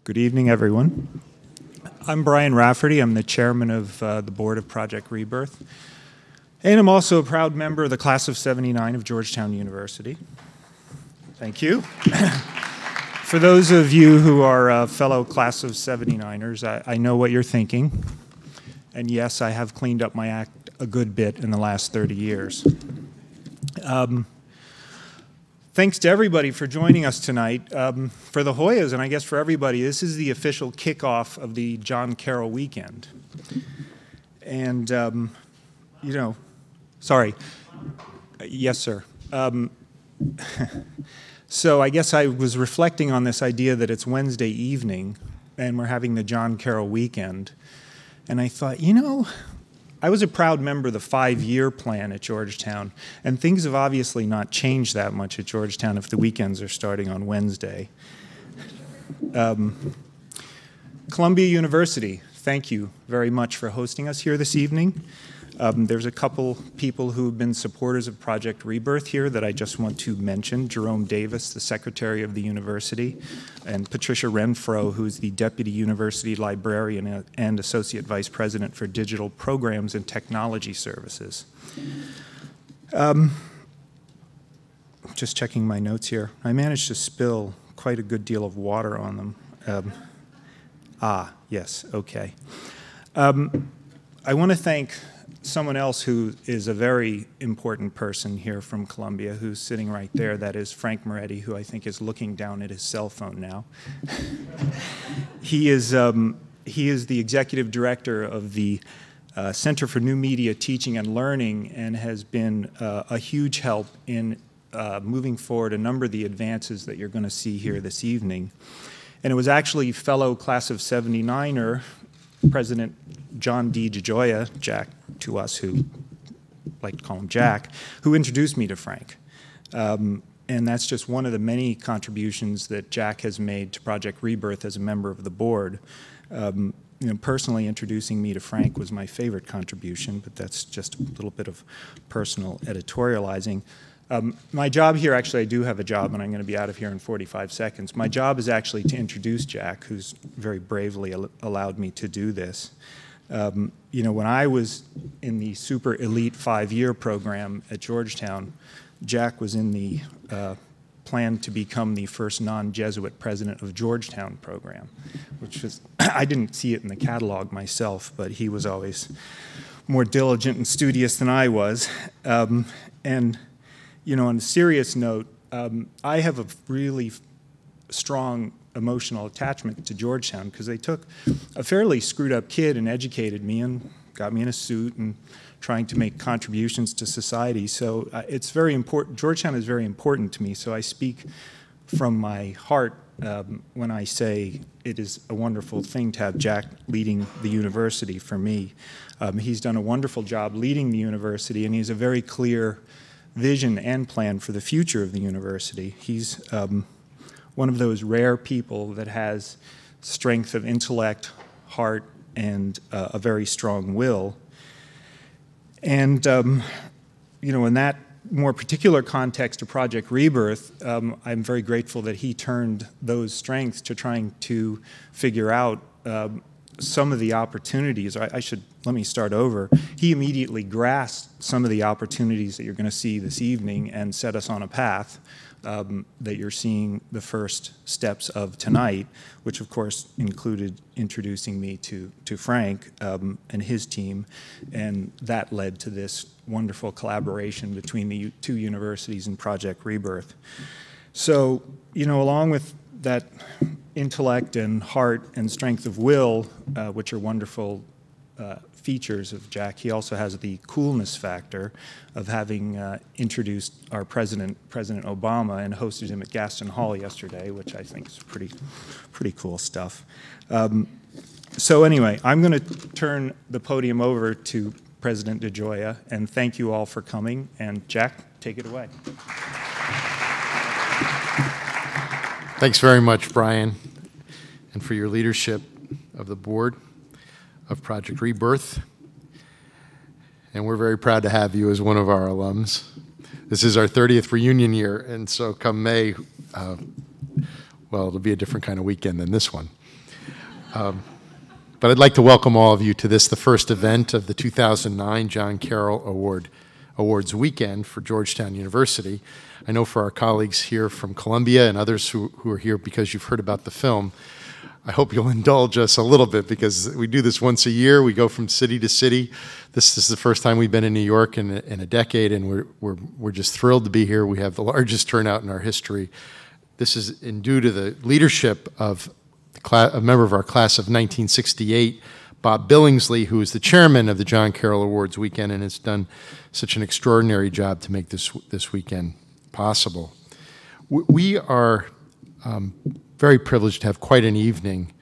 Good evening, everyone. I'm Brian Rafferty. I'm the chairman of the board of Project Rebirth. And I'm also a proud member of the class of '79 of Georgetown University. Thank you. For those of you who are fellow class of '79ers, I know what you're thinking. And yes, I have cleaned up my act a good bit in the last 30 years. Thanks to everybody for joining us tonight. For the Hoyas, and I guess for everybody, this is the official kickoff of the John Carroll weekend. And, you know, sorry. Yes, sir. So I guess I was reflecting on this idea that it's Wednesday evening and we're having the John Carroll weekend. And I thought, you know, I was a proud member of the 5-year plan at Georgetown, and things have obviously not changed that much at Georgetown if the weekends are starting on Wednesday. Columbia University, thank you very much for hosting us here this evening. There's a couple people who have been supporters of Project Rebirth here that I just want to mention. Jerome Davis, the secretary of the university, and Patricia Renfro, who's the deputy university librarian and associate vice president for digital programs and technology services. Just checking my notes here. I managed to spill quite a good deal of water on them. Yes, okay. I want to thank someone else who is a very important person here from Columbia, who's sitting right there. That is Frank Moretti, who I think is looking down at his cell phone now. He is the executive director of the Center for New Media Teaching and Learning, and has been a huge help in moving forward a number of the advances that you're going to see here this evening. And it was actually fellow class of '79er, President John D. DeGioia, Jack to us, who like to call him Jack, who introduced me to Frank. And that's just one of the many contributions that Jack has made to Project Rebirth as a member of the board. You know, personally introducing me to Frank was my favorite contribution, but that's just a little bit of personal editorializing. My job here, actually I do have a job, and I'm going to be out of here in 45 seconds. My job is actually to introduce Jack, who's very bravely allowed me to do this. You know, when I was in the super elite 5-year program at Georgetown, Jack was in the plan to become the first non-Jesuit president of Georgetown program, which was, I didn't see it in the catalog myself, but he was always more diligent and studious than I was. And you know, on a serious note, I have a really strong emotional attachment to Georgetown because they took a fairly screwed up kid and educated me and got me in a suit and trying to make contributions to society. So it's very important. Georgetown is very important to me. So I speak from my heart when I say it is a wonderful thing to have Jack leading the university for me. He's done a wonderful job leading the university, and he's a very clear vision and plan for the future of the university. He's one of those rare people that has strength of intellect, heart, and a very strong will. And you know, in that more particular context of Project Rebirth, I'm very grateful that he turned those strengths to trying to figure out some of the opportunities. Let me start over. He immediately grasped some of the opportunities that you're going to see this evening and set us on a path that you're seeing the first steps of tonight, which of course included introducing me to Frank and his team, and that led to this wonderful collaboration between the two universities in Project Rebirth. So, you know, along with that intellect and heart and strength of will, which are wonderful features of Jack, he also has the coolness factor of having introduced our president, President Obama, and hosted him at Gaston Hall yesterday, which I think is pretty cool stuff. So anyway, I'm going to turn the podium over to President DeGioia, and thank you all for coming. And Jack, take it away. Thanks very much, Brian, and for your leadership of the board of Project Rebirth. And we're very proud to have you as one of our alums. This is our 30th reunion year, and so come May, well, it'll be a different kind of weekend than this one. But I'd like to welcome all of you to this, the first event of the 2009 John Carroll Awards weekend for Georgetown University. I know for our colleagues here from Columbia and others who are here because you've heard about the film, I hope you'll indulge us a little bit because we do this once a year. We go from city to city. This is the first time we've been in New York in a decade, and we're just thrilled to be here. We have the largest turnout in our history. This is due to the leadership of a member of our class of 1968, Bob Billingsley, who is the chairman of the John Carroll Awards weekend and has done such an extraordinary job to make this weekend possible. We are very privileged to have quite an evening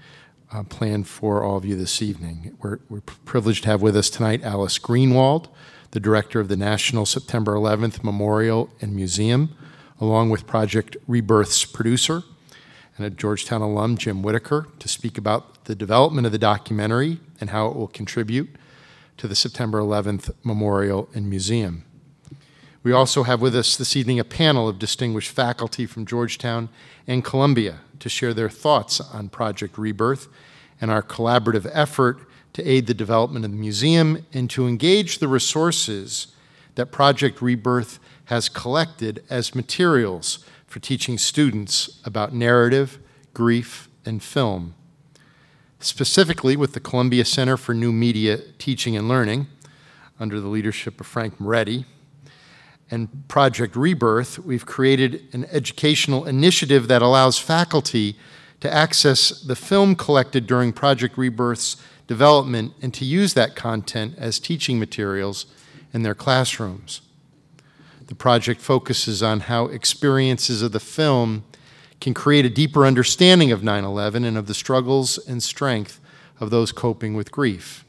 planned for all of you this evening. We're privileged to have with us tonight Alice Greenwald, the director of the National September 11th Memorial and Museum, along with Project Rebirth's producer, and a Georgetown alum, Jim Whitaker, to speak about the development of the documentary and how it will contribute to the September 11th Memorial and Museum. We also have with us this evening a panel of distinguished faculty from Georgetown and Columbia to share their thoughts on Project Rebirth and our collaborative effort to aid the development of the museum and to engage the resources that Project Rebirth has collected as materials for teaching students about narrative, grief, and film. Specifically with the Columbia Center for New Media Teaching and Learning, under the leadership of Frank Moretti, and Project Rebirth, we've created an educational initiative that allows faculty to access the film collected during Project Rebirth's development and to use that content as teaching materials in their classrooms. The project focuses on how experiences of the film can create a deeper understanding of 9/11 and of the struggles and strength of those coping with grief.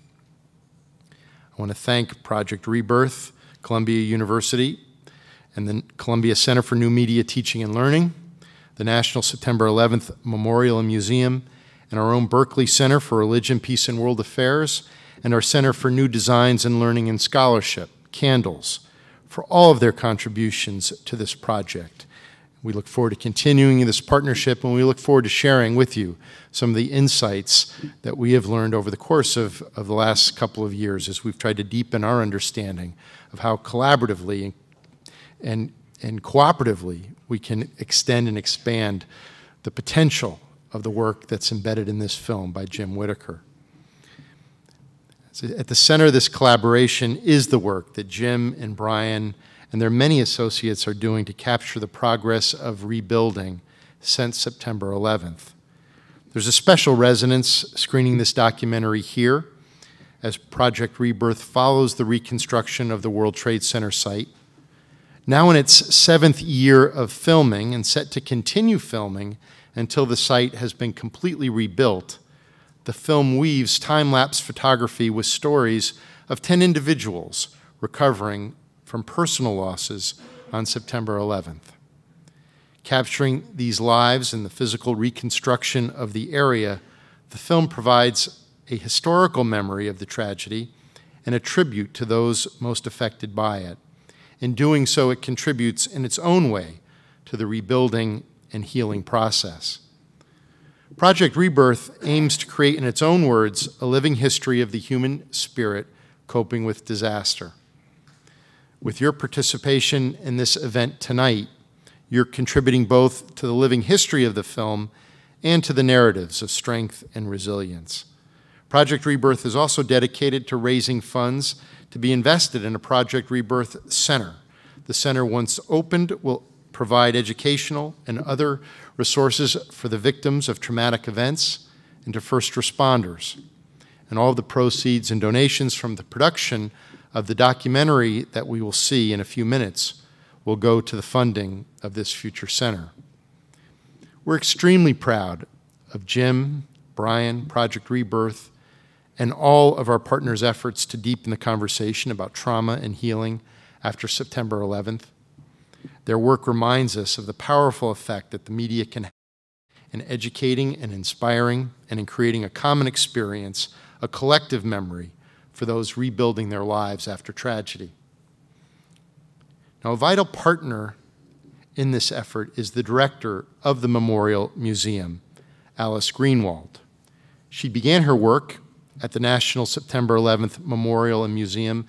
I want to thank Project Rebirth, Columbia University, and the Columbia Center for New Media Teaching and Learning, the National September 11th Memorial and Museum, and our own Berkeley Center for Religion, Peace, and World Affairs, and our Center for New Designs and Learning and Scholarship, CANDLES, for all of their contributions to this project. We look forward to continuing this partnership, and we look forward to sharing with you some of the insights that we have learned over the course of the last couple of years as we've tried to deepen our understanding of how collaboratively and cooperatively we can extend and expand the potential of the work that's embedded in this film by Jim Whitaker. At the center of this collaboration is the work that Jim and Brian and their many associates are doing to capture the progress of rebuilding since September 11th. There's a special resonance screening this documentary here as Project Rebirth follows the reconstruction of the World Trade Center site. Now in its 7th year of filming and set to continue filming until the site has been completely rebuilt, the film weaves time-lapse photography with stories of 10 individuals recovering from personal losses on September 11th. Capturing these lives and the physical reconstruction of the area, the film provides a historical memory of the tragedy and a tribute to those most affected by it. In doing so, it contributes in its own way to the rebuilding and healing process. Project Rebirth aims to create, in its own words, a living history of the human spirit coping with disaster. With your participation in this event tonight, you're contributing both to the living history of the film and to the narratives of strength and resilience. Project Rebirth is also dedicated to raising funds to be invested in a Project Rebirth Center. The center, once opened, will provide educational and other resources for the victims of traumatic events and to first responders. And all of the proceeds and donations from the production of the documentary that we will see in a few minutes will go to the funding of this future center. We're extremely proud of Jim, Brian, Project Rebirth, and all of our partners' efforts to deepen the conversation about trauma and healing after September 11th. Their work reminds us of the powerful effect that the media can have in educating and inspiring and in creating a common experience, a collective memory for those rebuilding their lives after tragedy. Now, a vital partner in this effort is the director of the Memorial Museum, Alice Greenwald. She began her work at the National September 11th Memorial and Museum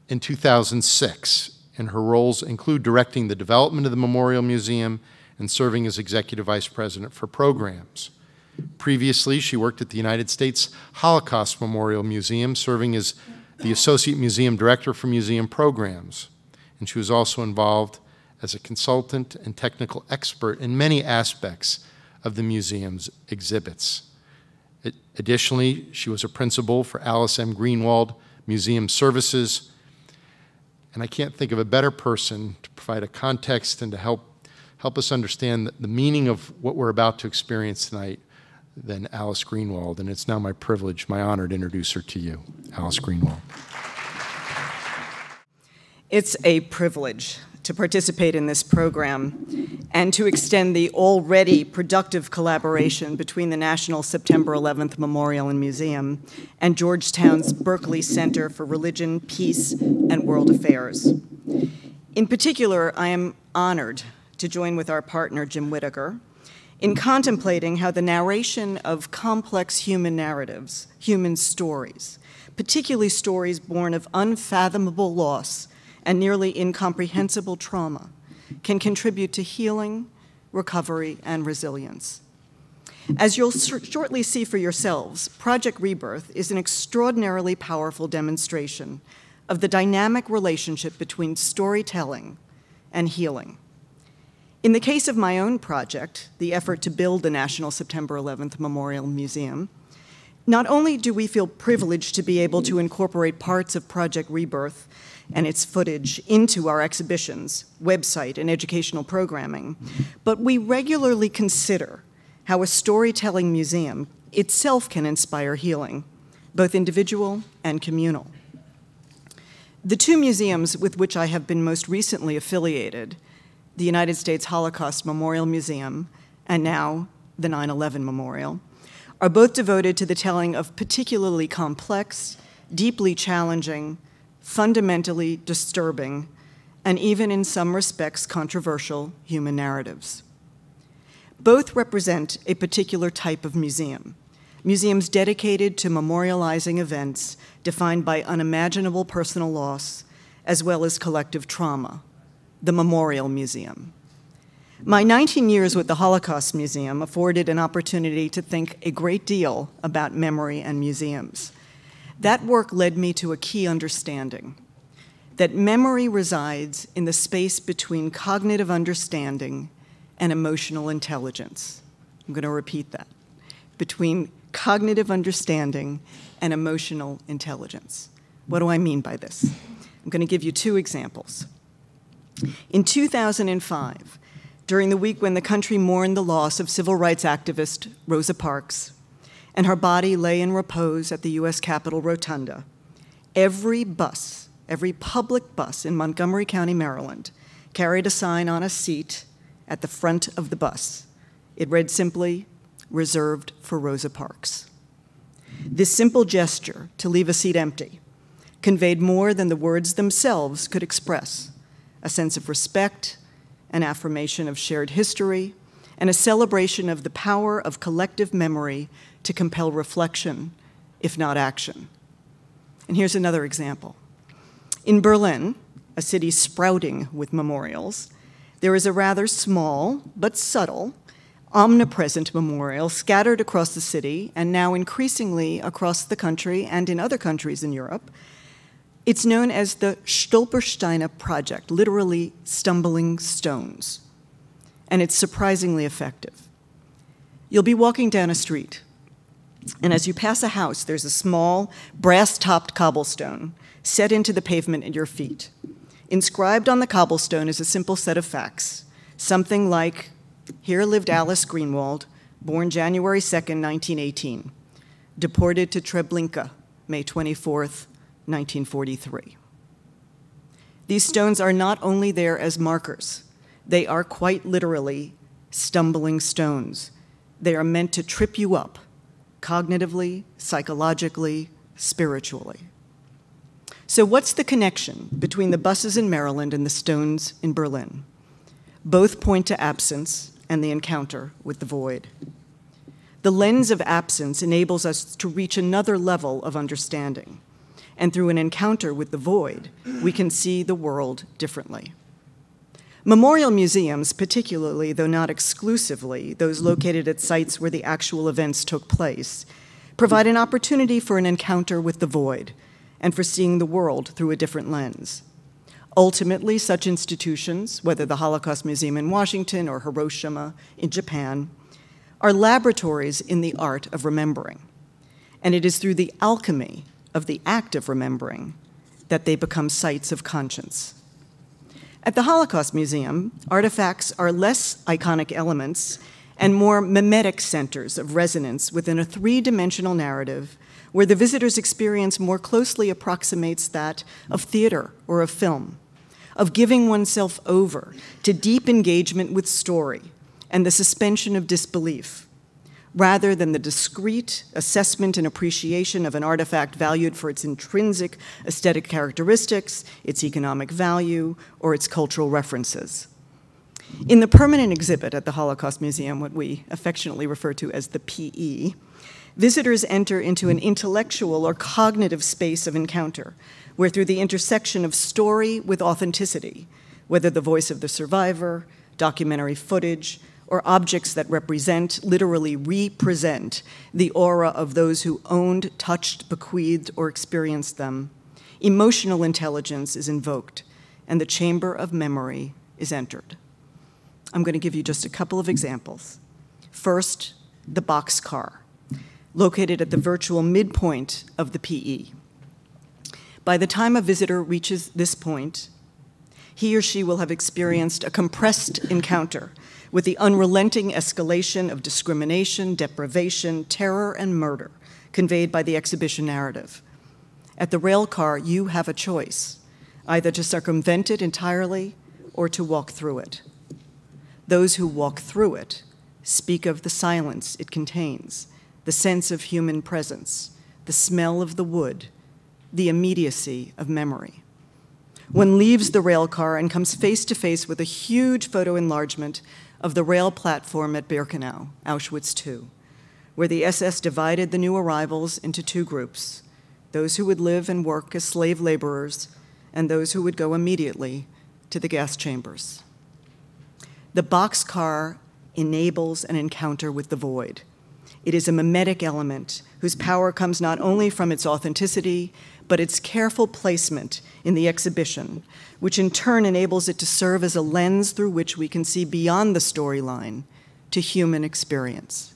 in 2006, and her roles include directing the development of the Memorial Museum and serving as Executive Vice President for Programs. Previously, she worked at the United States Holocaust Memorial Museum, serving as the Associate Museum Director for Museum Programs. And she was also involved as a consultant and technical expert in many aspects of the museum's exhibits. Additionally, she was a principal for Alice M. Greenwald Museum Services, and I can't think of a better person to provide a context and to help us understand the meaning of what we're about to experience tonight than Alice Greenwald. And it's now my privilege, my honor to introduce her to you, Alice Greenwald. It's a privilege to participate in this program and to extend the already productive collaboration between the National September 11th Memorial and Museum and Georgetown's Berkeley Center for Religion, Peace, and World Affairs. In particular, I am honored to join with our partner, Jim Whitaker, in contemplating how the narration of complex human narratives, human stories, particularly stories born of unfathomable loss and nearly incomprehensible trauma, can contribute to healing, recovery, and resilience. As you'll shortly see for yourselves, Project Rebirth is an extraordinarily powerful demonstration of the dynamic relationship between storytelling and healing. In the case of my own project, the effort to build the National September 11th Memorial Museum, not only do we feel privileged to be able to incorporate parts of Project Rebirth and its footage into our exhibitions, website, and educational programming, but we regularly consider how a storytelling museum itself can inspire healing, both individual and communal. The two museums with which I have been most recently affiliated, the United States Holocaust Memorial Museum and now the 9/11 Memorial, are both devoted to the telling of particularly complex, deeply challenging, fundamentally disturbing, and even in some respects controversial human narratives. Both represent a particular type of museum, museums dedicated to memorializing events defined by unimaginable personal loss as well as collective trauma, the Memorial Museum. My 19 years with the Holocaust Museum afforded an opportunity to think a great deal about memory and museums. That work led me to a key understanding, that memory resides in the space between cognitive understanding and emotional intelligence. I'm going to repeat that. Between cognitive understanding and emotional intelligence. What do I mean by this? I'm going to give you two examples. In 2005, during the week when the country mourned the loss of civil rights activist Rosa Parks, and her body lay in repose at the U.S. Capitol Rotunda, every public bus in Montgomery County, Maryland, carried a sign on a seat at the front of the bus. It read simply, "Reserved for Rosa Parks." This simple gesture, to leave a seat empty, conveyed more than the words themselves could express: a sense of respect, an affirmation of shared history, and a celebration of the power of collective memory to compel reflection, if not action. And here's another example. In Berlin, a city sprouting with memorials, there is a rather small but subtle, omnipresent memorial scattered across the city and now increasingly across the country and in other countries in Europe. It's known as the Stolpersteine Project, literally stumbling stones, and it's surprisingly effective. You'll be walking down a street, and as you pass a house, there's a small, brass-topped cobblestone set into the pavement at your feet. Inscribed on the cobblestone is a simple set of facts, something like, "Here lived Alice Greenwald, born January 2nd, 1918, deported to Treblinka, May 24th, 1943. These stones are not only there as markers, they are quite literally stumbling stones. They are meant to trip you up, cognitively, psychologically, spiritually. So what's the connection between the buses in Maryland and the stones in Berlin? Both point to absence and the encounter with the void. The lens of absence enables us to reach another level of understanding. And through an encounter with the void, we can see the world differently. Memorial museums, particularly, though not exclusively, those located at sites where the actual events took place, provide an opportunity for an encounter with the void and for seeing the world through a different lens. Ultimately, such institutions, whether the Holocaust Museum in Washington or Hiroshima in Japan, are laboratories in the art of remembering. And it is through the alchemy of the act of remembering that they become sites of conscience. At the Holocaust Museum, artifacts are less iconic elements and more mimetic centers of resonance within a three-dimensional narrative where the visitor's experience more closely approximates that of theater or of film, of giving oneself over to deep engagement with story and the suspension of disbelief, rather than the discrete assessment and appreciation of an artifact valued for its intrinsic aesthetic characteristics, its economic value, or its cultural references. In the permanent exhibit at the Holocaust Museum, what we affectionately refer to as the PE, visitors enter into an intellectual or cognitive space of encounter, where through the intersection of story with authenticity, whether the voice of the survivor, documentary footage, or objects that represent, literally represent, the aura of those who owned, touched, bequeathed, or experienced them, emotional intelligence is invoked, and the chamber of memory is entered. I'm going to give you just a couple of examples. First, the boxcar, located at the virtual midpoint of the PE. By the time a visitor reaches this point, he or she will have experienced a compressed encounter with the unrelenting escalation of discrimination, deprivation, terror, and murder conveyed by the exhibition narrative. At the rail car, you have a choice, either to circumvent it entirely or to walk through it. Those who walk through it speak of the silence it contains, the sense of human presence, the smell of the wood, the immediacy of memory. One leaves the rail car and comes face to face with a huge photo enlargement of the rail platform at Birkenau, Auschwitz II, where the SS divided the new arrivals into two groups, those who would live and work as slave laborers and those who would go immediately to the gas chambers. The boxcar enables an encounter with the void. It is a mimetic element whose power comes not only from its authenticity, but its careful placement in the exhibition, which in turn enables it to serve as a lens through which we can see beyond the storyline to human experience.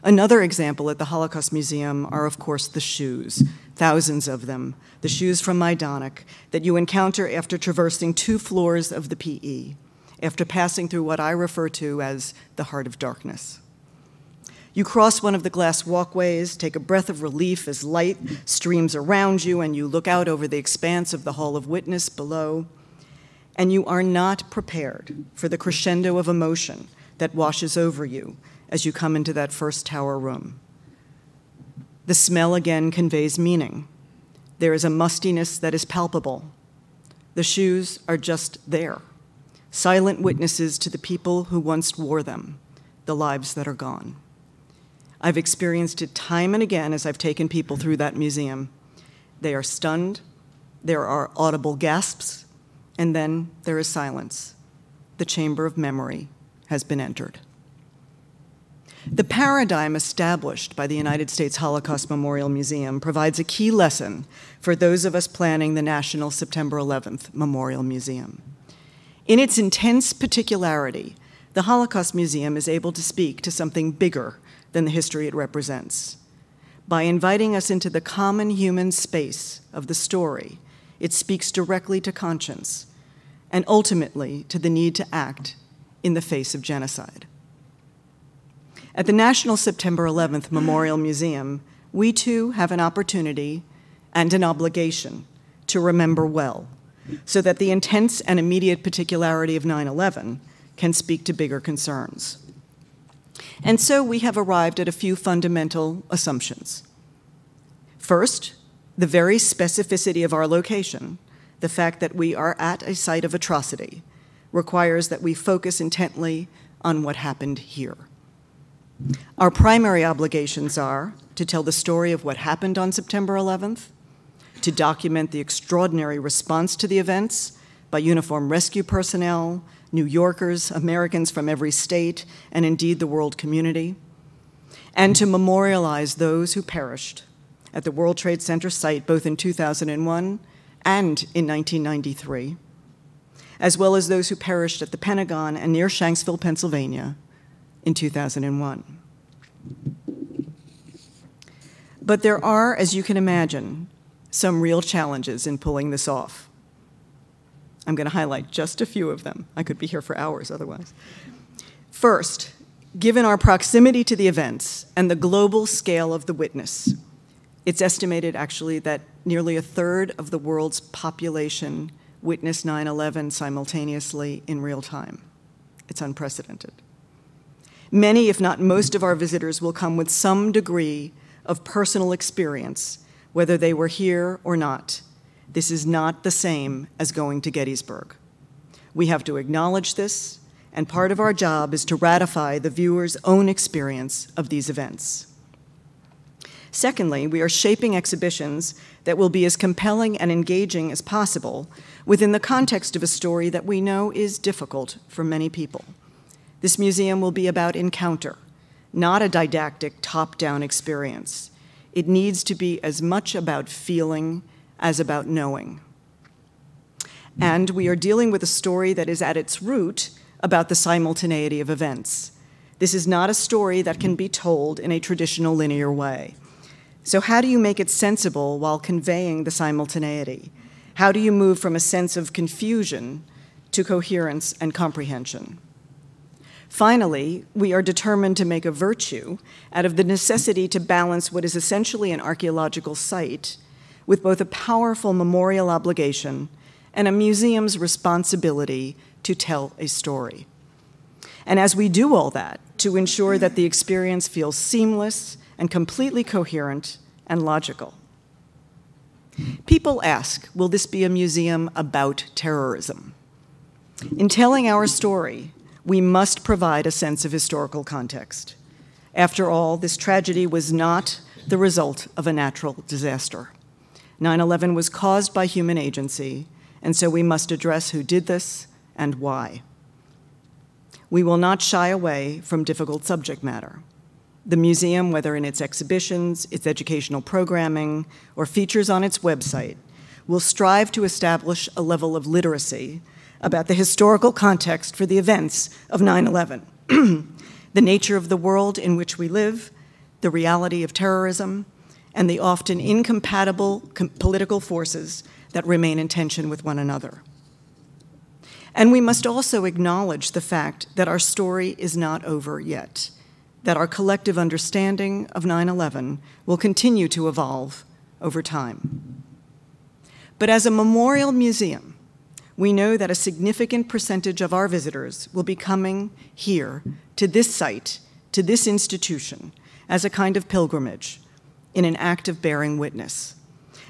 Another example at the Holocaust Museum are, of course, the shoes, thousands of them, the shoes from Majdanek that you encounter after traversing 2 floors of the PE, after passing through what I refer to as the heart of darkness. You cross one of the glass walkways, take a breath of relief as light streams around you, and you look out over the expanse of the Hall of Witness below, and you are not prepared for the crescendo of emotion that washes over you as you come into that first tower room. The smell again conveys meaning. There is a mustiness that is palpable. The shoes are just there, silent witnesses to the people who once wore them, the lives that are gone. I've experienced it time and again as I've taken people through that museum. They are stunned, there are audible gasps, and then there is silence. The chamber of memory has been entered. The paradigm established by the United States Holocaust Memorial Museum provides a key lesson for those of us planning the National September 11th Memorial Museum. In its intense particularity, the Holocaust Museum is able to speak to something bigger than the history it represents. By inviting us into the common human space of the story, it speaks directly to conscience and ultimately to the need to act in the face of genocide. At the National September 11th Memorial Museum, we too have an opportunity and an obligation to remember well, so that the intense and immediate particularity of 9/11 can speak to bigger concerns. And so we have arrived at a few fundamental assumptions. First, the very specificity of our location, the fact that we are at a site of atrocity, requires that we focus intently on what happened here. Our primary obligations are to tell the story of what happened on September 11th, to document the extraordinary response to the events by uniformed rescue personnel, New Yorkers, Americans from every state, and indeed the world community, and to memorialize those who perished at the World Trade Center site both in 2001 and in 1993, as well as those who perished at the Pentagon and near Shanksville, Pennsylvania in 2001. But there are, as you can imagine, some real challenges in pulling this off. I'm going to highlight just a few of them. I could be here for hours otherwise. First, given our proximity to the events and the global scale of the witness, it's estimated actually that nearly a third of the world's population witnessed 9/11 simultaneously in real time. It's unprecedented. Many, if not most, of our visitors will come with some degree of personal experience, whether they were here or not. This is not the same as going to Gettysburg. We have to acknowledge this, and part of our job is to ratify the viewer's own experience of these events. Secondly, we are shaping exhibitions that will be as compelling and engaging as possible within the context of a story that we know is difficult for many people. This museum will be about encounter, not a didactic top-down experience. It needs to be as much about feeling as about knowing. And we are dealing with a story that is at its root about the simultaneity of events. This is not a story that can be told in a traditional linear way. So how do you make it sensible while conveying the simultaneity? How do you move from a sense of confusion to coherence and comprehension? Finally, we are determined to make a virtue out of the necessity to balance what is essentially an archaeological site with both a powerful memorial obligation and a museum's responsibility to tell a story. And as we do all that, to ensure that the experience feels seamless and completely coherent and logical. People ask, will this be a museum about terrorism? In telling our story, we must provide a sense of historical context. After all, this tragedy was not the result of a natural disaster. 9/11 was caused by human agency, and so we must address who did this and why. We will not shy away from difficult subject matter. The museum, whether in its exhibitions, its educational programming, or features on its website, will strive to establish a level of literacy about the historical context for the events of 9/11, the nature of the world in which we live, the reality of terrorism, and the often incompatible political forces that remain in tension with one another. And we must also acknowledge the fact that our story is not over yet, that our collective understanding of 9/11 will continue to evolve over time. But as a memorial museum, we know that a significant percentage of our visitors will be coming here to this site, to this institution, as a kind of pilgrimage, in an act of bearing witness.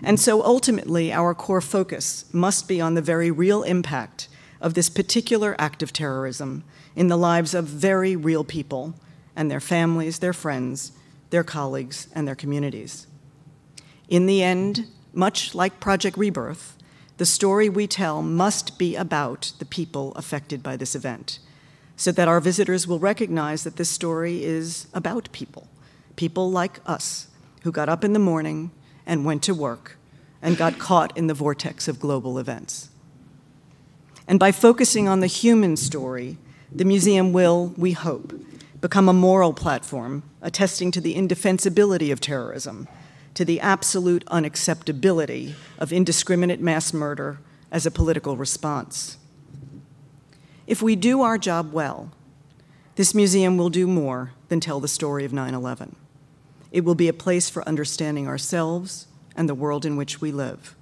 And so ultimately, our core focus must be on the very real impact of this particular act of terrorism in the lives of very real people and their families, their friends, their colleagues, and their communities. In the end, much like Project Rebirth, the story we tell must be about the people affected by this event, so that our visitors will recognize that this story is about people, people like us, who got up in the morning and went to work and got caught in the vortex of global events. And by focusing on the human story, the museum will, we hope, become a moral platform attesting to the indefensibility of terrorism, to the absolute unacceptability of indiscriminate mass murder as a political response. If we do our job well, this museum will do more than tell the story of 9/11. It will be a place for understanding ourselves and the world in which we live.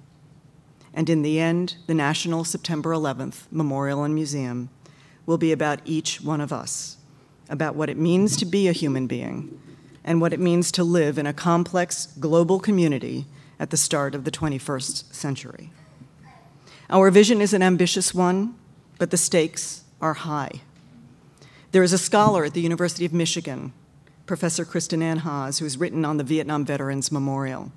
And in the end, the National September 11th Memorial and Museum will be about each one of us, about what it means to be a human being and what it means to live in a complex global community at the start of the 21st century. Our vision is an ambitious one, but the stakes are high. There is a scholar at the University of Michigan Professor Kristen Ann Haas, who's written on the Vietnam Veterans Memorial.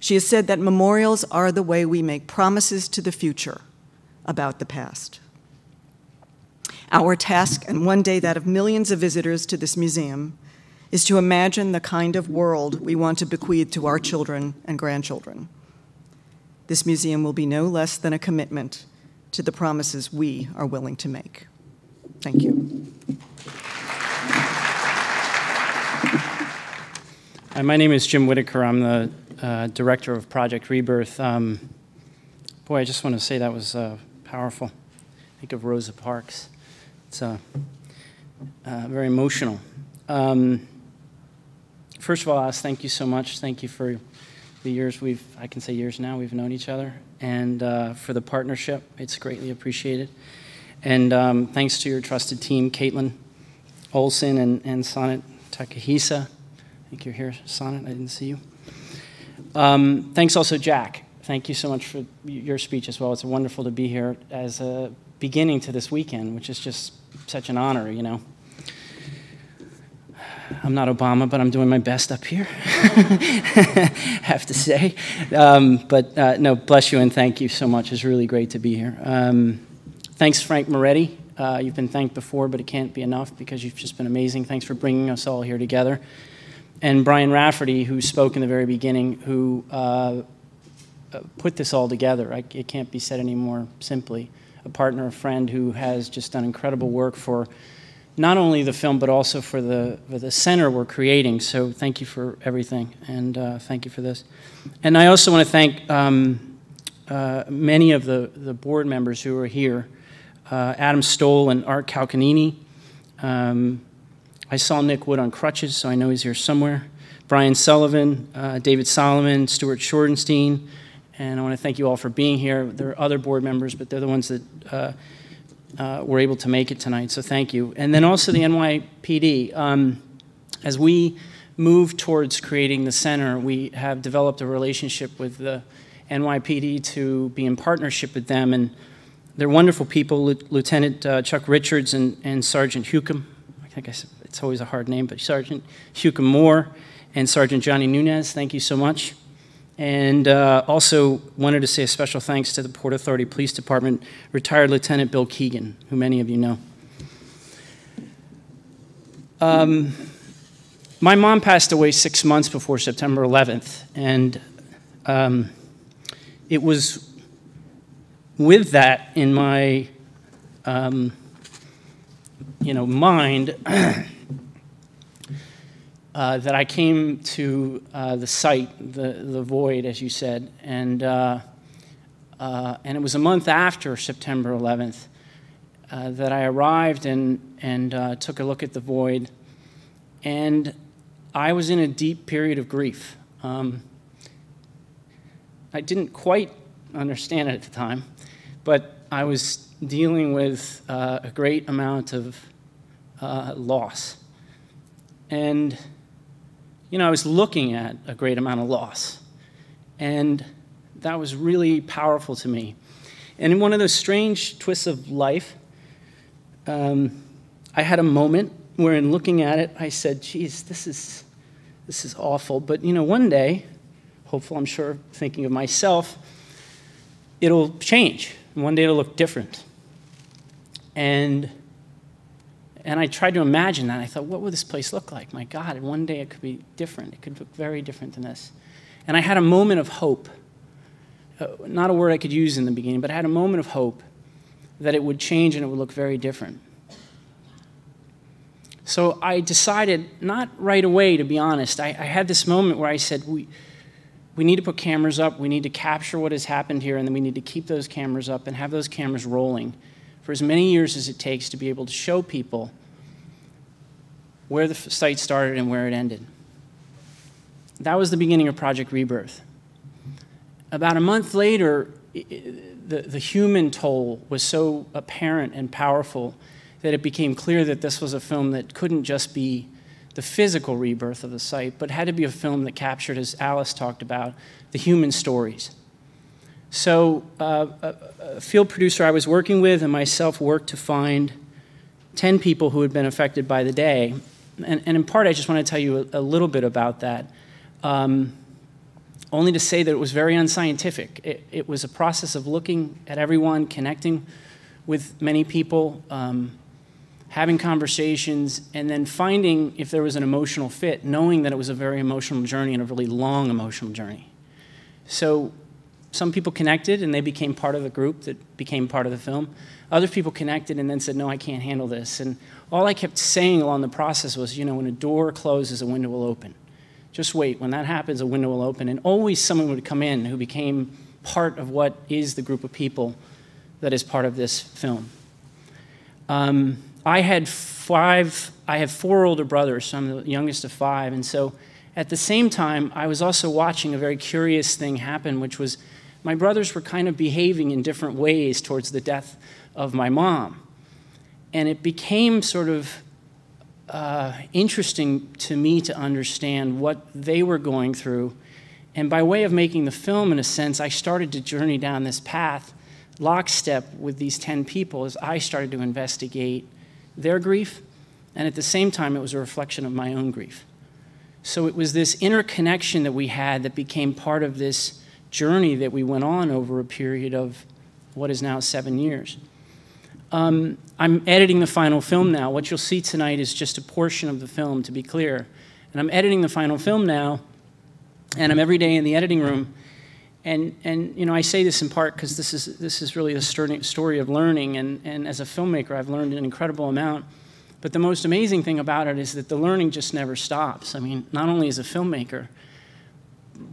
She has said that memorials are the way we make promises to the future about the past. Our task, and one day that of millions of visitors to this museum, is to imagine the kind of world we want to bequeath to our children and grandchildren. This museum will be no less than a commitment to the promises we are willing to make. Thank you. Hi, my name is Jim Whitaker. I'm the director of Project Rebirth. Boy, I just want to say that was powerful. Think of Rosa Parks. It's very emotional. First of all, Alice, thank you so much. Thank you for the years I can say years now, we've known each other, and for the partnership. It's greatly appreciated. And thanks to your trusted team, Caitlin Olson and Sonnet Takahisa. I think you're here, Sonnet. I didn't see you. Thanks also, Jack. Thank you so much for your speech as well. It's wonderful to be here as a beginning to this weekend, which is just such an honor, you know. I'm not Obama, but I'm doing my best up here, have to say. No, bless you and thank you so much. It's really great to be here. Thanks, Frank Moretti. You've been thanked before, but it can't be enough because you've just been amazing. Thanks for bringing us all here together. And Brian Rafferty, who spoke in the very beginning, who put this all together. It can't be said any more simply. A partner, a friend who has just done incredible work for not only the film, but also for the center we're creating. So thank you for everything, and thank you for this. And I also want to thank many of the board members who are here. Adam Stoll and Art Calcanini. I saw Nick Wood on crutches, so I know he's here somewhere. Brian Sullivan, David Solomon, Stuart Shortenstein, and I want to thank you all for being here. There are other board members, but they're the ones that were able to make it tonight, so thank you. And then also the NYPD. As we move towards creating the center, we have developed a relationship with the NYPD to be in partnership with them, and they're wonderful people, Lieutenant Chuck Richards and Sergeant Hucum. I think it's always a hard name, but Sergeant Hucum Moore and Sergeant Johnny Nunez, thank you so much. And also wanted to say a special thanks to the Port Authority Police Department, retired Lieutenant Bill Keegan, who many of you know. My mom passed away 6 months before September 11th, and it was with that in my mind that I came to the site, the void, as you said, and it was a month after September 11th that I arrived and took a look at the void, and I was in a deep period of grief. I didn't quite understand it at the time, but I was dealing with a great amount of loss. And, you know, I was looking at a great amount of loss. And that was really powerful to me. And in one of those strange twists of life, I had a moment where in looking at it, I said, geez, this is awful. But, you know, one day, hopeful, I'm sure, thinking of myself, it'll change. And one day it'll look different. And I tried to imagine that. I thought, what would this place look like? My God, and one day it could be different. It could look very different than this. And I had a moment of hope. Not a word I could use in the beginning, but I had a moment of hope that it would change and it would look very different. So I decided, not right away, to be honest, I had this moment where I said, we need to put cameras up, we need to capture what has happened here, and then we need to keep those cameras up and have those cameras rolling for as many years as it takes to be able to show people where the site started and where it ended. That was the beginning of Project Rebirth. About a month later, the human toll was so apparent and powerful that it became clear that this was a film that couldn't just be the physical rebirth of the site, but had to be a film that captured, as Alice talked about, the human stories. So a field producer I was working with and myself worked to find 10 people who had been affected by the day And in part, I just want to tell you a little bit about that. Only to say that it was very unscientific. It was a process of looking at everyone, connecting with many people, having conversations, and then finding if there was an emotional fit, knowing that it was a very emotional journey and a really long emotional journey. So some people connected and they became part of the group that became part of the film. Other people connected and then said, no, I can't handle this. And all I kept saying along the process was, you know, when a door closes, a window will open. Just wait. When that happens, a window will open. And always someone would come in who became part of what is the group of people that is part of this film. I have 4 older brothers, so I'm the youngest of 5. And so at the same time, I was also watching a very curious thing happen, which was my brothers were kind of behaving in different ways towards the death of my mom. And it became sort of interesting to me to understand what they were going through. And by way of making the film, in a sense, I started to journey down this path, lockstep with these 10 people, as I started to investigate their grief. And at the same time, it was a reflection of my own grief. So it was this interconnection that we had that became part of this journey that we went on over a period of what is now 7 years. I'm editing the final film now. What you'll see tonight is just a portion of the film, to be clear. And I'm editing the final film now, and I'm every day in the editing room. And you know, I say this in part because this is really a story of learning, and as a filmmaker, I've learned an incredible amount. But the most amazing thing about it is that the learning just never stops. I mean, not only as a filmmaker,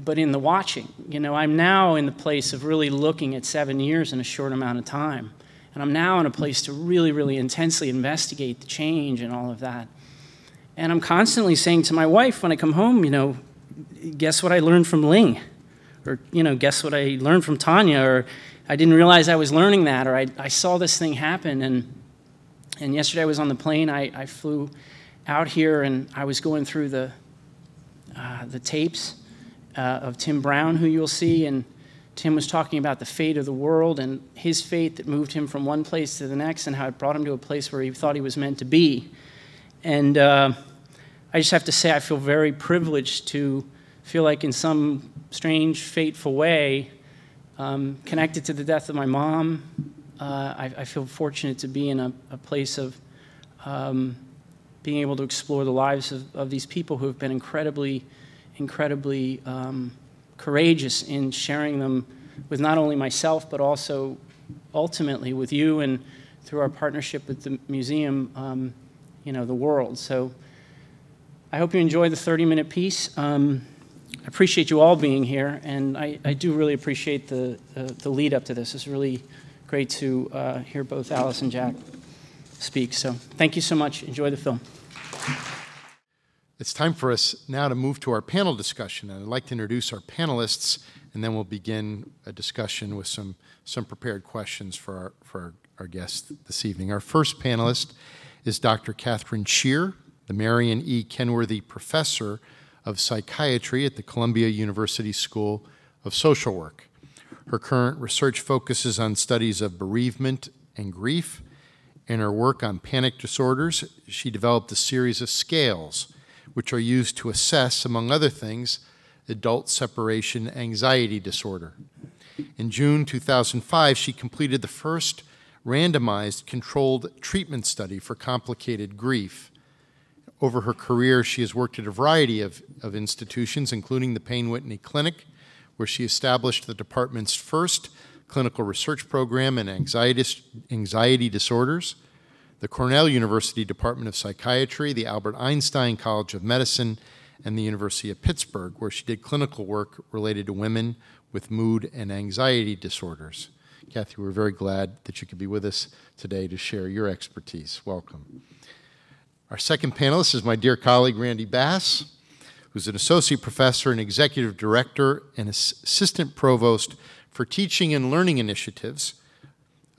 but in the watching. You know, I'm now in the place of really looking at 7 years in a short amount of time. And I'm now in a place to really, really intensely investigate the change and all of that. And I'm constantly saying to my wife when I come home, you know, guess what I learned from Ling? Or, you know, guess what I learned from Tanya? Or I didn't realize I was learning that. Or I saw this thing happen. And yesterday I was on the plane. I flew out here and I was going through the tapes of Tim Brown, who you'll see. And Tim was talking about the fate of the world and his fate that moved him from one place to the next and how it brought him to a place where he thought he was meant to be. And I just have to say I feel very privileged to feel like in some strange, fateful way, connected to the death of my mom. I feel fortunate to be in a place of being able to explore the lives of these people who have been incredibly courageous in sharing them with not only myself, but also ultimately with you and through our partnership with the museum, you know, the world. So I hope you enjoy the 30-minute piece. I appreciate you all being here, and I do really appreciate the lead up to this. It's really great to hear both Alice and Jack speak. So thank you so much. Enjoy the film. It's time for us now to move to our panel discussion, and I'd like to introduce our panelists, and then we'll begin a discussion with some prepared questions for our guests this evening. Our first panelist is Dr. Katherine Shear, the Marion E. Kenworthy Professor of Psychiatry at the Columbia University School of Social Work. Her current research focuses on studies of bereavement and grief. In her work on panic disorders, she developed a series of scales which are used to assess, among other things, adult separation anxiety disorder. In June 2005, she completed the first randomized controlled treatment study for complicated grief. Over her career, she has worked at a variety of institutions, including the Payne Whitney Clinic, where she established the department's first clinical research program in anxiety disorders, the Cornell University Department of Psychiatry, the Albert Einstein College of Medicine, and the University of Pittsburgh, where she did clinical work related to women with mood and anxiety disorders. Kathy, we're very glad that you could be with us today to share your expertise. Welcome. Our second panelist is my dear colleague, Randy Bass, who's an associate professor and executive director and assistant provost for teaching and learning initiatives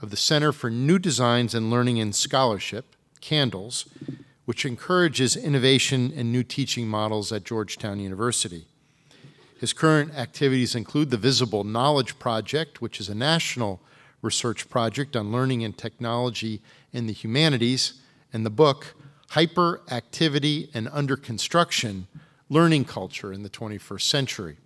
of the Center for New Designs and Learning and Scholarship, CANDLES, which encourages innovation and new teaching models at Georgetown University. His current activities include the Visible Knowledge Project, which is a national research project on learning and technology in the humanities, and the book, Hyperactivity and Under Construction, Learning Culture in the 21st Century.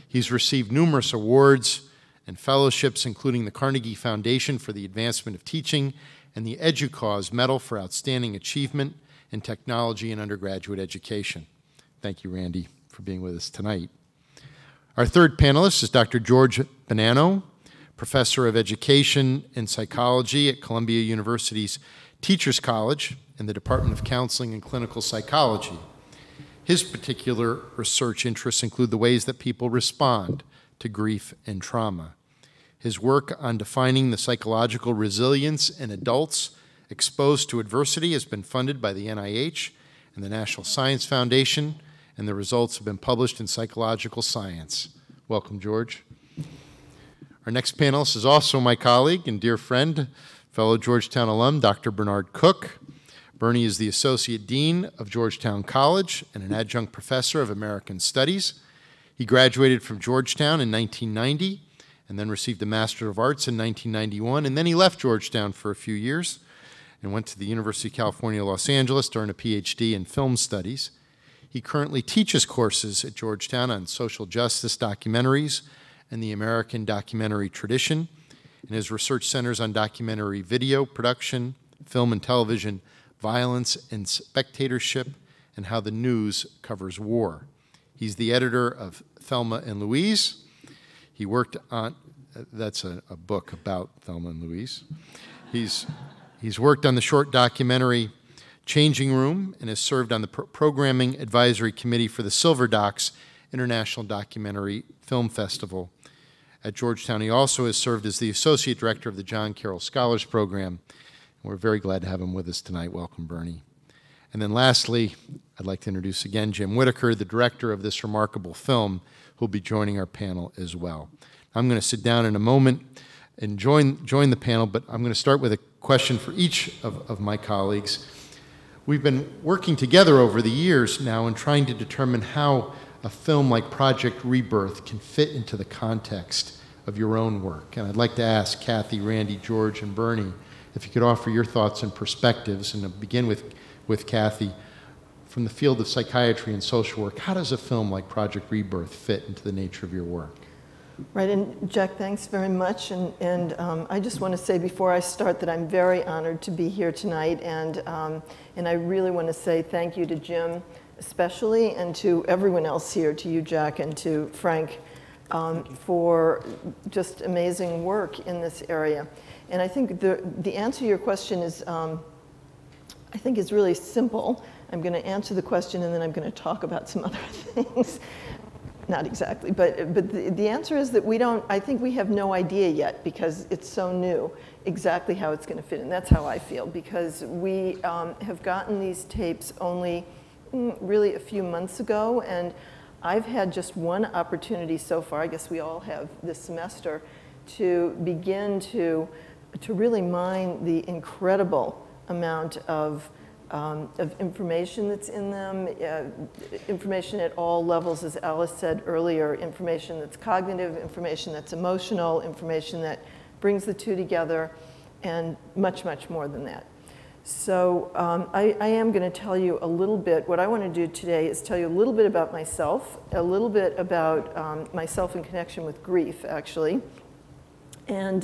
He's received numerous awards and fellowships, including the Carnegie Foundation for the Advancement of Teaching and the EDUCAUSE Medal for Outstanding Achievement in Technology and Undergraduate Education. Thank you, Randy, for being with us tonight. Our third panelist is Dr. George Bonanno, Professor of Education and Psychology at Columbia University's Teachers College in the Department of Counseling and Clinical Psychology. His particular research interests include the ways that people respond to grief and trauma. His work on defining the psychological resilience in adults exposed to adversity has been funded by the NIH and the National Science Foundation, and the results have been published in Psychological Science. Welcome, George. Our next panelist is also my colleague and dear friend, fellow Georgetown alum, Dr. Bernard Cook. Bernie is the Associate Dean of Georgetown College and an adjunct professor of American Studies. He graduated from Georgetown in 1990 and then received a Master of Arts in 1991, and then he left Georgetown for a few years and went to the University of California, Los Angeles to earn a PhD in film studies. He currently teaches courses at Georgetown on social justice documentaries and the American documentary tradition, and his research centers on documentary video production, film and television, violence and spectatorship, and how the news covers war. He's the editor of Thelma and Louise. He worked on, that's a book about Thelma and Louise. He's worked on the short documentary Changing Room and has served on the Programming Advisory Committee for the Silver Docs International Documentary Film Festival. At Georgetown, he also has served as the Associate Director of the John Carroll Scholars Program. We're very glad to have him with us tonight. Welcome, Bernie. And then lastly, I'd like to introduce again Jim Whitaker, the director of this remarkable film, who'll be joining our panel as well. I'm going to sit down in a moment and join the panel, but I'm going to start with a question for each of my colleagues. We've been working together over the years now in trying to determine how a film like Project Rebirth can fit into the context of your own work. And I'd like to ask Kathy, Randy, George, and Bernie if you could offer your thoughts and perspectives, and I'll begin with Kathy. From the field of psychiatry and social work, how does a film like Project Rebirth fit into the nature of your work? Right, and Jack, thanks very much. And I just want to say before I start that I'm very honored to be here tonight, and I really want to say thank you to Jim especially, and to everyone else here, to you, Jack, and to Frank, for just amazing work in this area. And I think the answer to your question is, I think is really simple. I'm going to answer the question and then I'm going to talk about some other things. Not exactly, but the answer is that I think we have no idea yet, because it's so new, exactly how it's going to fit. And that's how I feel, because we have gotten these tapes only really a few months ago, and I've had just one opportunity so far, I guess we all have this semester, to begin to really mine the incredible amount of information that's in them, information at all levels, as Alice said earlier, information that's cognitive, information that's emotional, information that brings the two together, and much, much more than that. So I am going to tell you a little bit. What I want to do today is tell you a little bit about myself, a little bit about myself in connection with grief, actually, and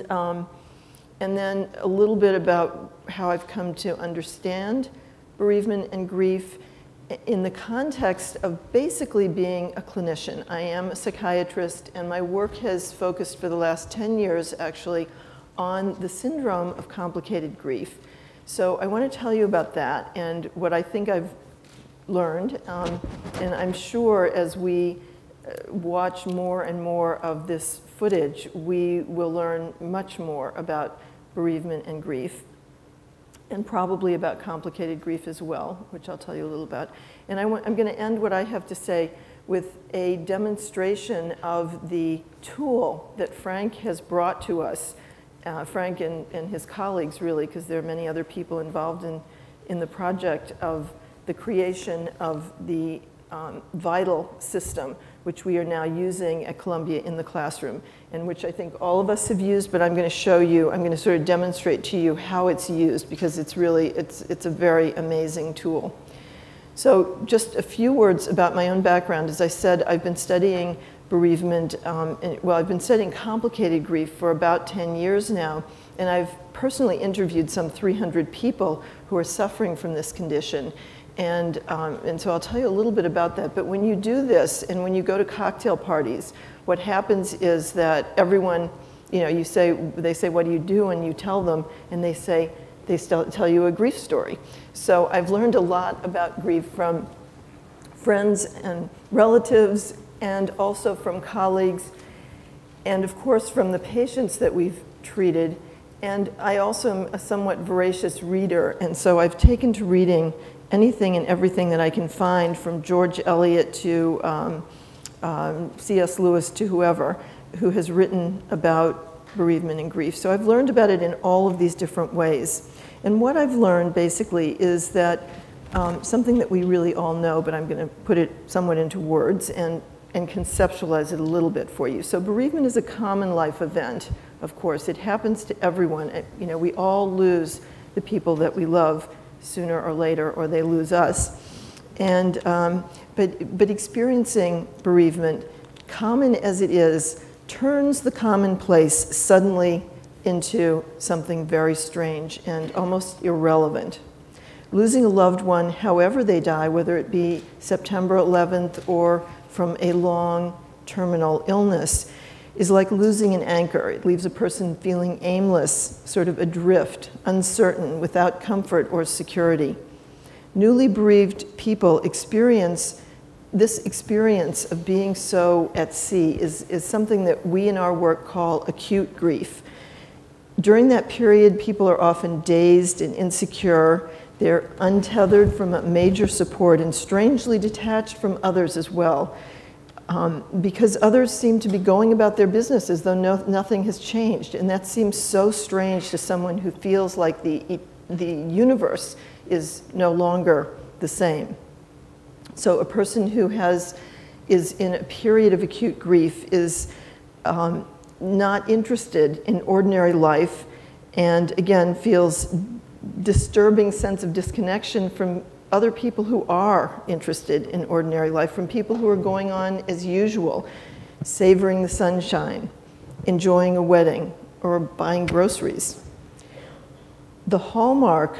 then a little bit about how I've come to understand bereavement and grief in the context of basically being a clinician. I am a psychiatrist, and my work has focused for the last 10 years, actually, on the syndrome of complicated grief. So I want to tell you about that and what I think I've learned, and I'm sure as we watch more and more of this footage, we will learn much more about bereavement and grief, and probably about complicated grief as well, which I'll tell you a little about. And I'm going to end what I have to say with a demonstration of the tool that Frank has brought to us, Frank and his colleagues, really, because there are many other people involved in the project of the creation of the vital system, which we are now using at Columbia in the classroom, and which I think all of us have used, but I'm going to show you, I'm going to sort of demonstrate to you how it's used, because it's really, it's a very amazing tool. So just a few words about my own background. As I said, I've been studying bereavement, I've been studying complicated grief for about 10 years now, and I've personally interviewed some 300 people who are suffering from this condition. And so I'll tell you a little bit about that. But when you do this, and when you go to cocktail parties, what happens is that everyone, you know, they say, what do you do? And you tell them, and they say, they tell you a grief story. So I've learned a lot about grief from friends and relatives, and also from colleagues, and of course from the patients that we've treated. And I also am a somewhat voracious reader, and so I've taken to reading anything and everything that I can find, from George Eliot to C.S. Lewis to whoever, who has written about bereavement and grief. So I've learned about it in all of these different ways. And what I've learned basically is that something that we really all know, but I'm going to put it somewhat into words and conceptualize it a little bit for you. So bereavement is a common life event, of course. It happens to everyone. You know, we all lose the people that we love sooner or later, or they lose us. And, but experiencing bereavement, common as it is, turns the commonplace suddenly into something very strange and almost irrelevant. Losing a loved one, however they die, whether it be September 11th or from a long terminal illness, is like losing an anchor. It leaves a person feeling aimless, sort of adrift, uncertain, without comfort or security. Newly bereaved people experience this experience of being so at sea is something that we in our work call acute grief. During that period, people are often dazed and insecure. They're untethered from a major support and strangely detached from others as well. Because others seem to be going about their business as though nothing has changed. And that seems so strange to someone who feels like the universe is no longer the same. So a person who is in a period of acute grief is not interested in ordinary life, and again feels disturbing sense of disconnection from other people who are interested in ordinary life, from people who are going on as usual, savoring the sunshine, enjoying a wedding, or buying groceries. The hallmark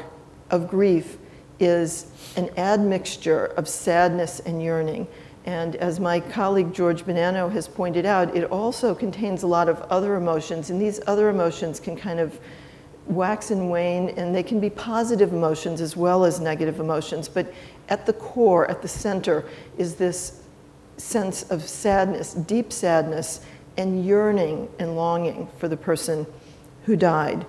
of grief is an admixture of sadness and yearning. And as my colleague George Bonanno has pointed out, it also contains a lot of other emotions, and these other emotions can kind of wax and wane, and they can be positive emotions as well as negative emotions. But at the core, at the center, is this sense of sadness, deep sadness, and yearning and longing for the person who died.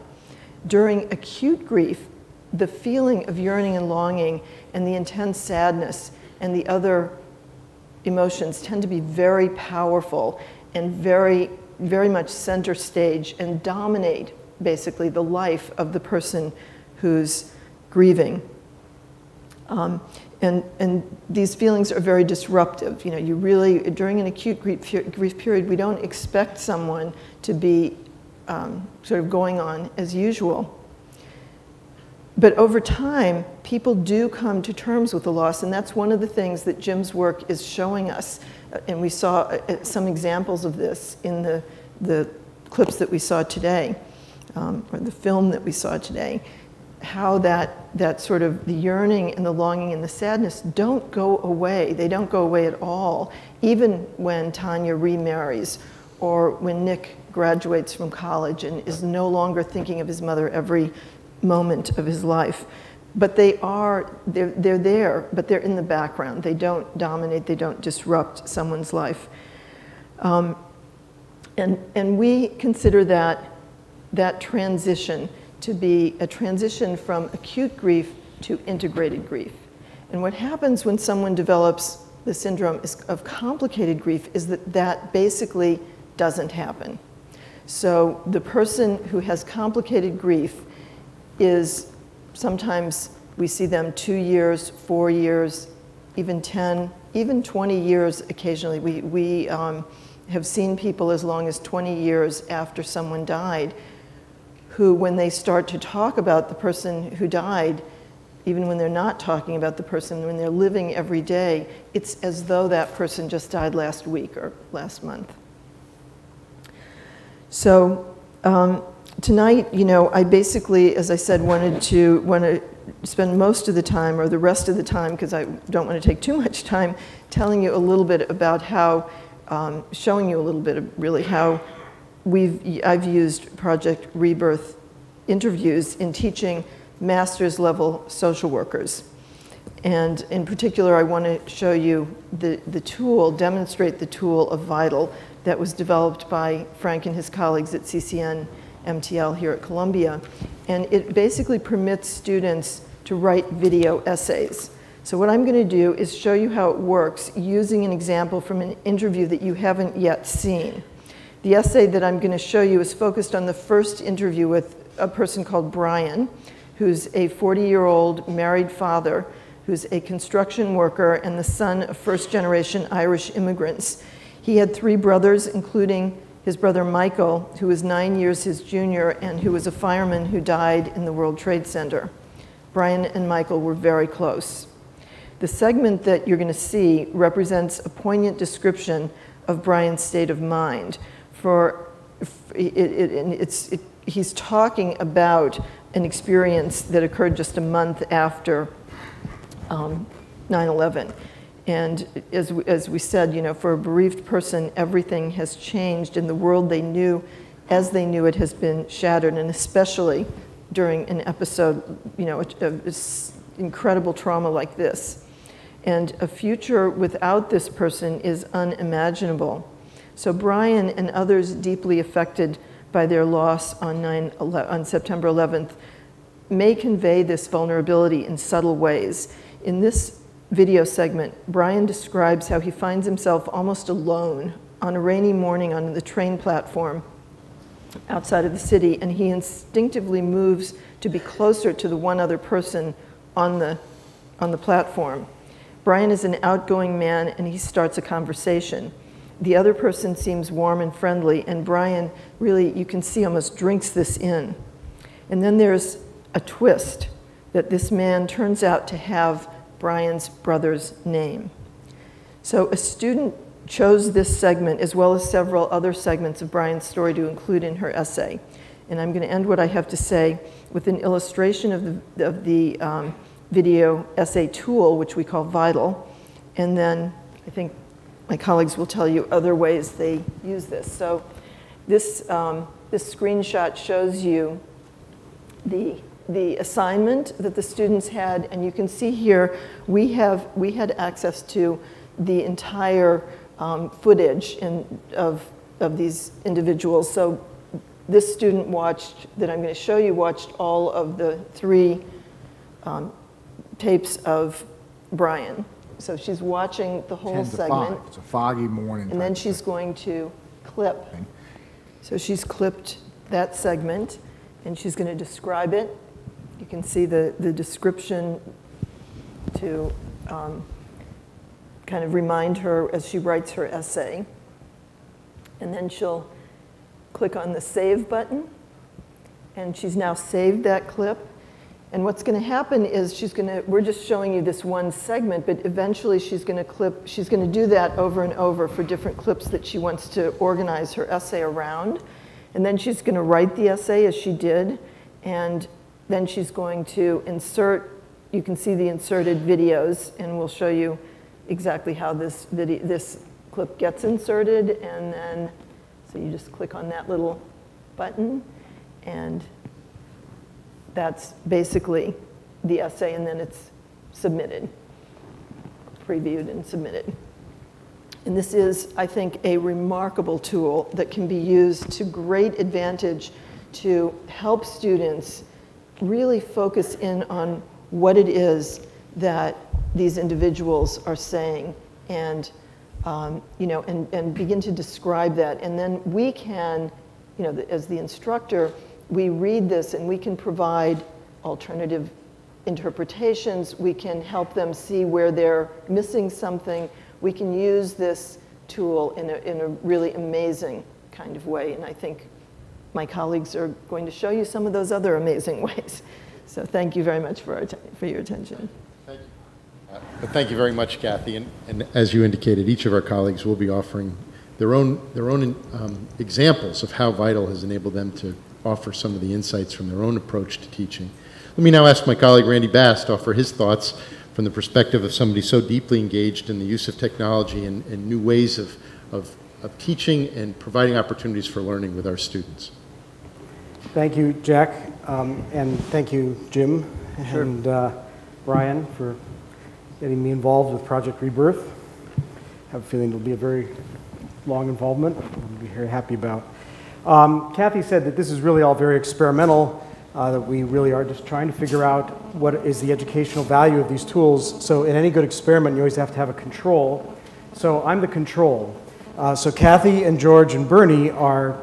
During acute grief, the feeling of yearning and longing and the intense sadness and the other emotions tend to be very powerful and very, very much center stage and dominate basically the life of the person who's grieving. And these feelings are very disruptive. You know, you really, during an acute grief period, we don't expect someone to be sort of going on as usual. But over time, people do come to terms with the loss, and that's one of the things that Jim's work is showing us. And we saw some examples of this in the clips that we saw today. Or the film that we saw today, how that sort of the yearning and the longing and the sadness don't go away. They don't go away at all, even when Tanya remarries or when Nick graduates from college and is no longer thinking of his mother every moment of his life. But they're there, but they're in the background. They don't dominate, they don't disrupt someone's life. And we consider that transition to be a transition from acute grief to integrated grief. And what happens when someone develops the syndrome of complicated grief is that basically doesn't happen. So the person who has complicated grief is sometimes we see them 2 years, 4 years, even 10, even 20 years occasionally. We have seen people as long as 20 years after someone died who, when they start to talk about the person who died, even when they're not talking about the person, when they're living every day, it's as though that person just died last week or last month. So tonight, I basically, as I said, want to spend most of the time, or the rest of the time, because I don't want to take too much time, telling you a little bit about how, showing you a little bit of really how I've used Project Rebirth interviews in teaching master's level social workers. And in particular, I want to show you the tool, demonstrate the tool of VITAL that was developed by Frank and his colleagues at CCNMTL here at Columbia. And it basically permits students to write video essays. So what I'm going to do is show you how it works using an example from an interview that you haven't yet seen. The essay that I'm going to show you is focused on the first interview with a person called Brian, who's a 40-year-old married father, who's a construction worker and the son of first-generation Irish immigrants. He had 3 brothers, including his brother Michael, who was 9 years his junior and who was a fireman who died in the World Trade Center. Brian and Michael were very close. The segment that you're going to see represents a poignant description of Brian's state of mind. He's talking about an experience that occurred just a month after 9/11. And as we said, for a bereaved person, everything has changed, and the world they knew, as they knew it, has been shattered, and especially during an episode, of incredible trauma like this. And a future without this person is unimaginable. So Brian and others deeply affected by their loss on September 11th may convey this vulnerability in subtle ways. In this video segment, Brian describes how he finds himself almost alone on a rainy morning on the train platform outside of the city, and he instinctively moves to be closer to the one other person on the platform. Brian is an outgoing man, and he starts a conversation. The other person seems warm and friendly, and Brian really, you can see, almost drinks this in. And then there's a twist, that this man turns out to have Brian's brother's name. So a student chose this segment, as well as several other segments of Brian's story, to include in her essay. And I'm going to end what I have to say with an illustration of the video essay tool, which we call VITAL. And then I think my colleagues will tell you other ways they use this. So this screenshot shows you the assignment that the students had, and you can see here we had access to the entire footage of these individuals. So this student that I'm going to show you watched all of the 3 tapes of Brian. So she's watching the whole segment. 5. It's a foggy morning. And then she's going to clip. Okay. So she's clipped that segment, and she's going to describe it. You can see the description to kind of remind her as she writes her essay. And then she'll click on the Save button, and she's now saved that clip. And what's going to happen is we're just showing you this one segment, but eventually she's going to do that over and over for different clips that she wants to organize her essay around. And then she's going to write the essay as she did, and then she's going to insert, you can see the inserted videos, and we'll show you exactly how this clip gets inserted. And then, so you just click on that little button, and that's basically the essay, and then it's submitted, previewed and submitted. And this is, I think, a remarkable tool that can be used to great advantage to help students really focus in on what it is that these individuals are saying, and and begin to describe that. And then we can, as the instructor, we read this and we can provide alternative interpretations. We can help them see where they're missing something. We can use this tool in a really amazing kind of way. And I think my colleagues are going to show you some of those other amazing ways. So thank you very much for your attention. Thank you. Thank you very much, Kathy. And as you indicated, each of our colleagues will be offering their own examples of how Vital has enabled them to offer some of the insights from their own approach to teaching. Let me now ask my colleague Randy Bass to offer his thoughts from the perspective of somebody so deeply engaged in the use of technology and new ways of teaching and providing opportunities for learning with our students. Thank you, Jack, and thank you, Jim and Brian, for getting me involved with Project Rebirth. I have a feeling it'll be a very long involvement. I'll be very happy about. Kathy said that this is really all very experimental, that we really are just trying to figure out what is the educational value of these tools. So in any good experiment, you always have to have a control. So I'm the control. So Kathy and George and Bernie are,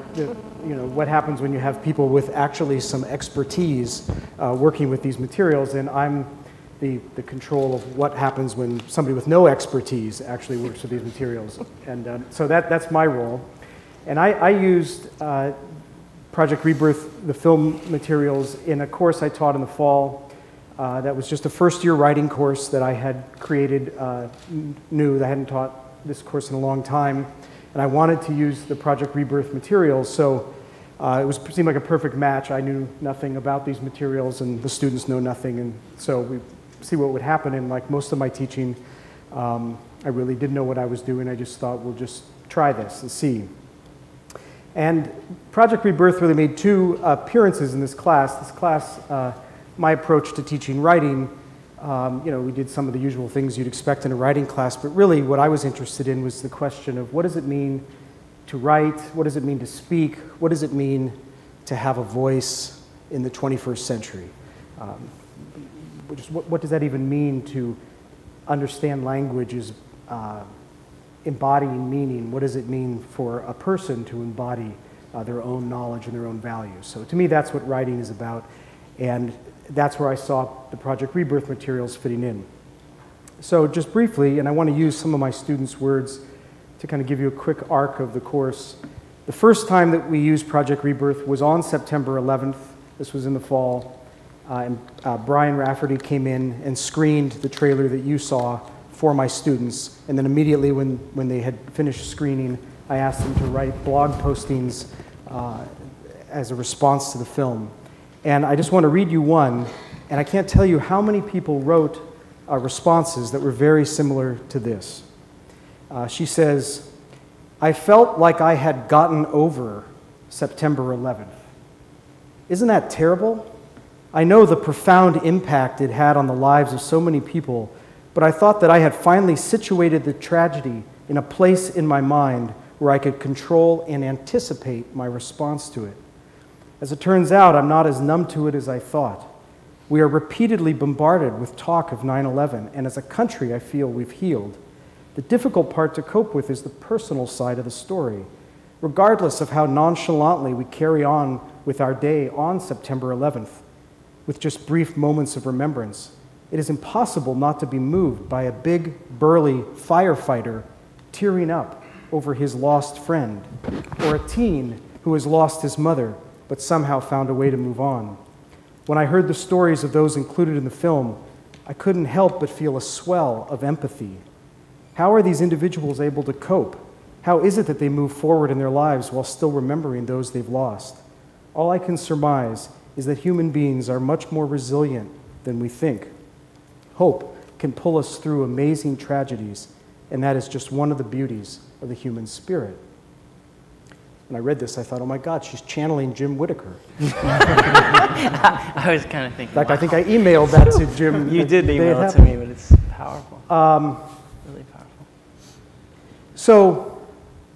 what happens when you have people with actually some expertise working with these materials, and I'm the control of what happens when somebody with no expertise actually works with these materials. And so that's my role. And I used Project Rebirth, the film materials, in a course I taught in the fall that was just a first-year writing course that I had created new. I hadn't taught this course in a long time. And I wanted to use the Project Rebirth materials, so it seemed like a perfect match. I knew nothing about these materials, and the students know nothing, and so we see what would happen. And like most of my teaching, I really didn't know what I was doing. I just thought, we'll just try this and see. And Project Rebirth really made two appearances in this class. This class, my approach to teaching writing, we did some of the usual things you'd expect in a writing class, but really what I was interested in was the question of what does it mean to write? What does it mean to speak? What does it mean to have a voice in the 21st century? What does that even mean to understand language as embodying meaning? What does it mean for a person to embody their own knowledge and their own values? So to me, that's what writing is about, and that's where I saw the Project Rebirth materials fitting in. So just briefly, and I want to use some of my students' words to kind of give you a quick arc of the course. The first time that we used Project Rebirth was on September 11th. This was in the fall. And Brian Rafferty came in and screened the trailer that you saw for my students. And then immediately when they had finished screening, I asked them to write blog postings as a response to the film. And I just want to read you one, and I can't tell you how many people wrote responses that were very similar to this. She says, I felt like I had gotten over September 11th. Isn't that terrible? I know the profound impact it had on the lives of so many people, but I thought that I had finally situated the tragedy in a place in my mind where I could control and anticipate my response to it. As it turns out, I'm not as numb to it as I thought. We are repeatedly bombarded with talk of 9/11, and as a country, I feel we've healed. The difficult part to cope with is the personal side of the story. Regardless of how nonchalantly we carry on with our day on September 11th, with just brief moments of remembrance, it is impossible not to be moved by a big, burly firefighter tearing up over his lost friend, or a teen who has lost his mother but somehow found a way to move on. When I heard the stories of those included in the film, I couldn't help but feel a swell of empathy. How are these individuals able to cope? How is it that they move forward in their lives while still remembering those they've lost? All I can surmise is that human beings are much more resilient than we think. Hope can pull us through amazing tragedies, and that is just one of the beauties of the human spirit. When I read this, I thought, oh my God, she's channeling Jim Whitaker. I was kind of thinking, in fact, I think I emailed that to Jim. You did email it to me, but it's powerful. Really powerful. So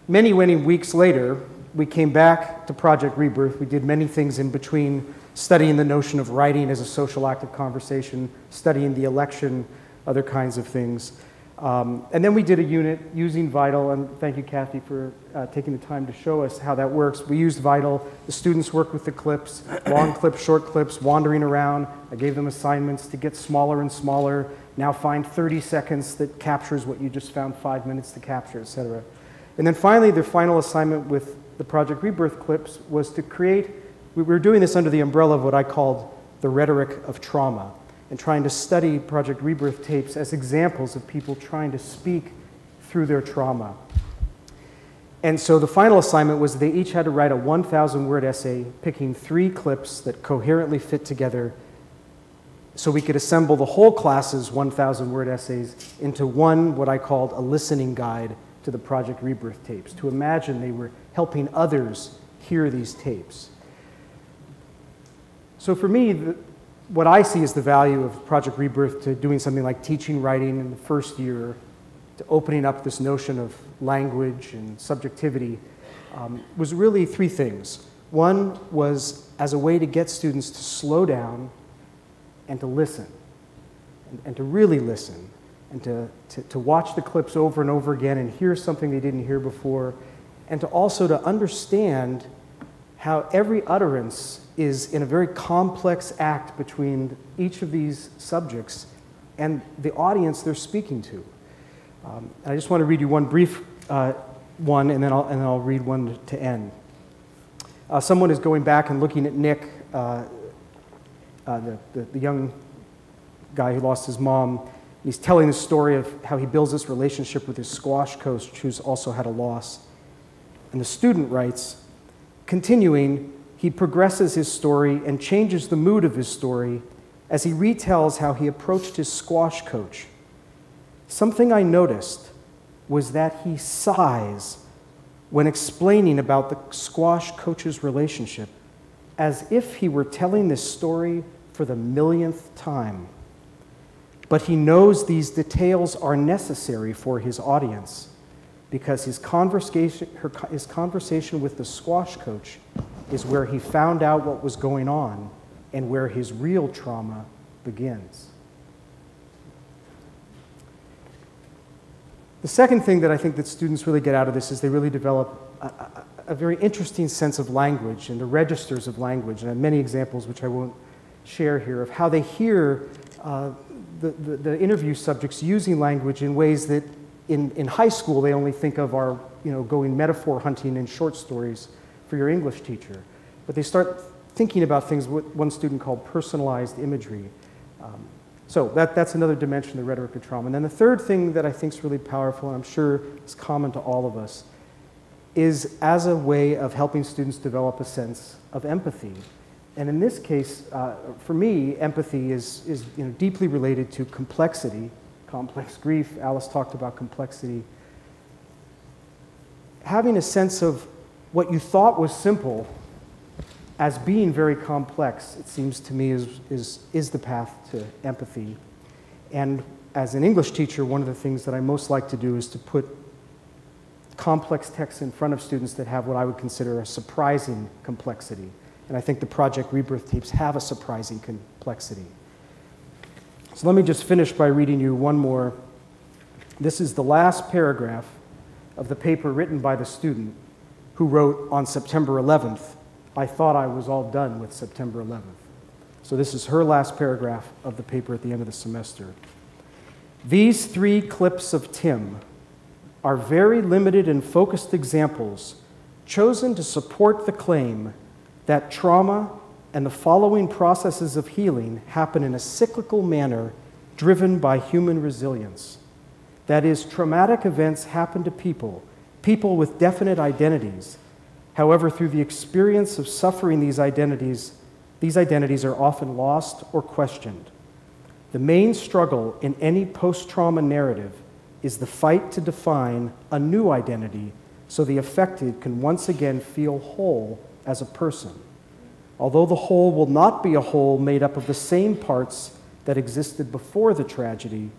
many weeks later, we came back to Project Rebirth. We did many things in between, studying the notion of writing as a social act of conversation, studying the election, other kinds of things. And then we did a unit using Vital, and thank you, Kathy, for taking the time to show us how that works. We used Vital. The students worked with the clips, long clips, short clips, wandering around. I gave them assignments to get smaller and smaller. Now find 30 seconds that captures what you just found 5 minutes to capture, etc. And then finally, the final assignment with the Project Rebirth clips was to create, we were doing this under the umbrella of what I called the rhetoric of trauma, and trying to study Project Rebirth tapes as examples of people trying to speak through their trauma. And so the final assignment was they each had to write a 1,000-word essay, picking 3 clips that coherently fit together so we could assemble the whole class's 1,000-word essays into one, what I called a listening guide to the Project Rebirth tapes, to imagine they were helping others hear these tapes. So for me, what I see is the value of Project Rebirth to doing something like teaching writing in the first year, to opening up this notion of language and subjectivity, was really 3 things. One was as a way to get students to slow down and to listen, and to really listen, and to watch the clips over and over again and hear something they didn't hear before, and to also to understand how every utterance is in a very complex act between each of these subjects and the audience they're speaking to. And I just want to read you one brief one, and then I'll read one to end. Someone is going back and looking at Nick, the young guy who lost his mom. He's telling the story of how he builds this relationship with his squash coach, who's also had a loss. And the student writes, continuing, he progresses his story and changes the mood of his story as he retells how he approached his squash coach. Something I noticed was that he sighs when explaining about the squash coach's relationship, as if he were telling this story for the millionth time. But he knows these details are necessary for his audience because his conversation with the squash coach is where he found out what was going on and where his real trauma begins. The second thing that I think that students really get out of this is they really develop a very interesting sense of language and the registers of language. And I have many examples, which I won't share here, of how they hear the interview subjects using language in ways that in high school they only think of are going metaphor hunting in short stories for your English teacher. But they start thinking about things what one student called personalized imagery. So that's another dimension of the rhetoric of trauma. And then the third thing that I think is really powerful, and I'm sure is common to all of us, is as a way of helping students develop a sense of empathy. And in this case, for me, empathy is deeply related to complexity, complex grief. Alice talked about complexity. Having a sense of what you thought was simple as being very complex, it seems to me, is the path to empathy. And as an English teacher, one of the things that I most like to do is to put complex texts in front of students that have what I would consider a surprising complexity. And I think the Project Rebirth tapes have a surprising complexity. So let me just finish by reading you one more. This is the last paragraph of the paper written by the student who wrote on September 11th, I thought I was all done with September 11th. So this is her last paragraph of the paper at the end of the semester. These 3 clips of Tim are very limited and focused examples chosen to support the claim that trauma and the following processes of healing happen in a cyclical manner driven by human resilience. That is, traumatic events happen to people with definite identities. However, through the experience of suffering these identities are often lost or questioned. The main struggle in any post-trauma narrative is the fight to define a new identity so the affected can once again feel whole as a person. Although the whole will not be a whole made up of the same parts that existed before the tragedy,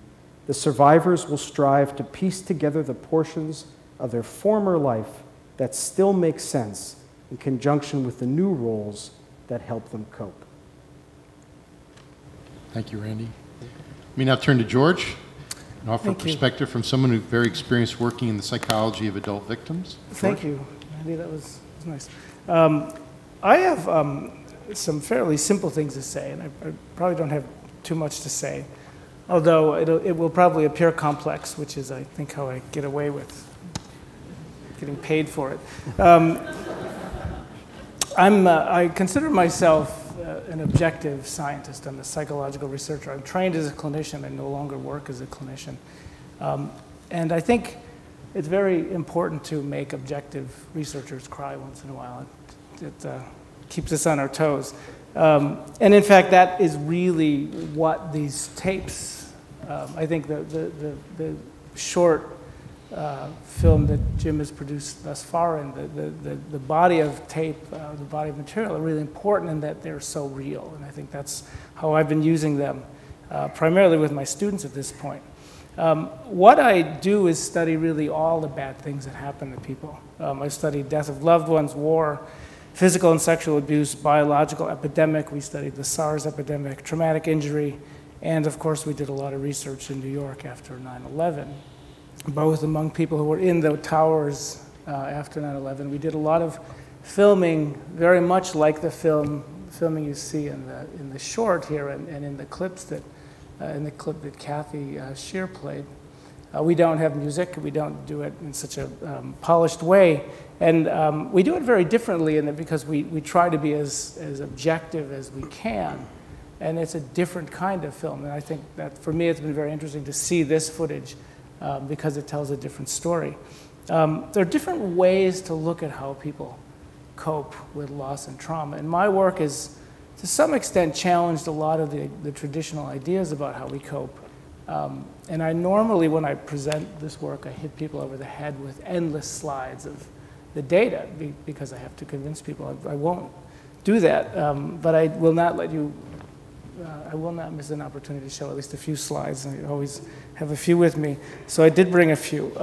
the survivors will strive to piece together the portions of their former life that still make sense in conjunction with the new roles that help them cope. Thank you, Randy. Let me now turn to George. and offer Thank you. perspective from someone who's very experienced working in the psychology of adult victims. Thank you, Andy. That was nice. I have some fairly simple things to say, and I probably don't have too much to say, although it will probably appear complex, which is, I think, how I get away with getting paid for it. I consider myself an objective scientist. I'm a psychological researcher. I'm trained as a clinician. I no longer work as a clinician. And I think it's very important to make objective researchers cry once in a while. It keeps us on our toes. And in fact, that is really what these tapes, I think the short film that Jim has produced thus far, and the body of tape, the body of material, are really important in that they're so real. And I think that's how I've been using them, primarily with my students at this point. What I do is study really all the bad things that happen to people. I studied death of loved ones, war, physical and sexual abuse, biological epidemic. We studied the SARS epidemic, traumatic injury, and of course we did a lot of research in New York after 9/11. Both among people who were in the towers after 9/11. We did a lot of filming, very much like the filming you see in the short here and in the clips that in the clip that Kathy Shear played. We don't have music. We don't do it in such a polished way, and we do it very differently in that because we try to be as objective as we can, and it's a different kind of film. And I think that for me, it's been very interesting to see this footage. Because it tells a different story. There are different ways to look at how people cope with loss and trauma. And my work is, to some extent, challenged a lot of the traditional ideas about how we cope. And I normally, when I present this work, I hit people over the head with endless slides of the data because I have to convince people. I won't do that, but I will not let you I will not miss an opportunity to show at least a few slides. I always have a few with me. So I did bring a few.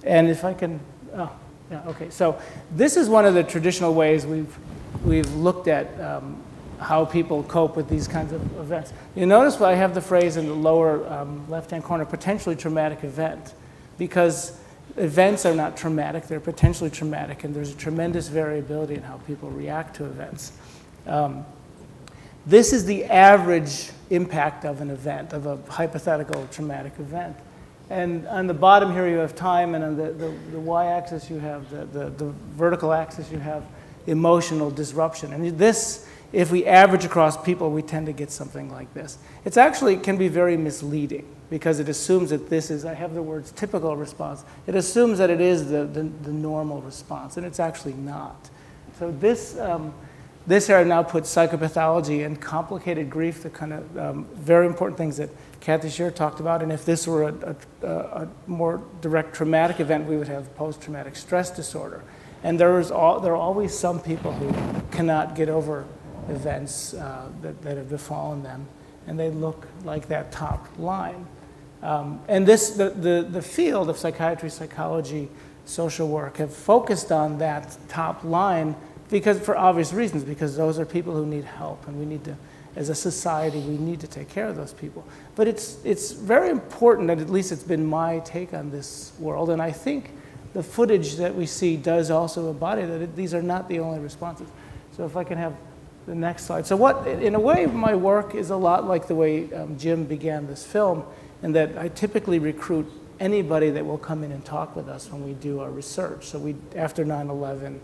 And if I can, oh, yeah, okay. So this is one of the traditional ways we've looked at how people cope with these kinds of events. You notice I have the phrase in the lower left-hand corner, potentially traumatic event, because events are not traumatic, they're potentially traumatic, and there's a tremendous variability in how people react to events. This is the average impact of an event, of a hypothetical traumatic event. And on the bottom here you have time, and on the y-axis you have the vertical axis you have emotional disruption. And this, if we average across people, we tend to get something like this. It's actually can be very misleading because it assumes that this is, I have the words typical response, it assumes that it is the normal response, and it's actually not. So this here I've now put psychopathology and complicated grief, the kind of very important things that Kathy Shear talked about. And if this were a more direct traumatic event, we would have post-traumatic stress disorder. And there are always some people who cannot get over events that have befallen them, and they look like that top line. And the field of psychiatry, psychology, social work have focused on that top line because, for obvious reasons, because those are people who need help, and we need to, as a society, we need to take care of those people. But it's very important, and at least it's been my take on this world, and I think the footage that we see does also embody that these are not the only responses. So if I can have the next slide. So in a way, my work is a lot like the way Jim began this film, in that I typically recruit anybody that will come in and talk with us when we do our research. So after 9/11,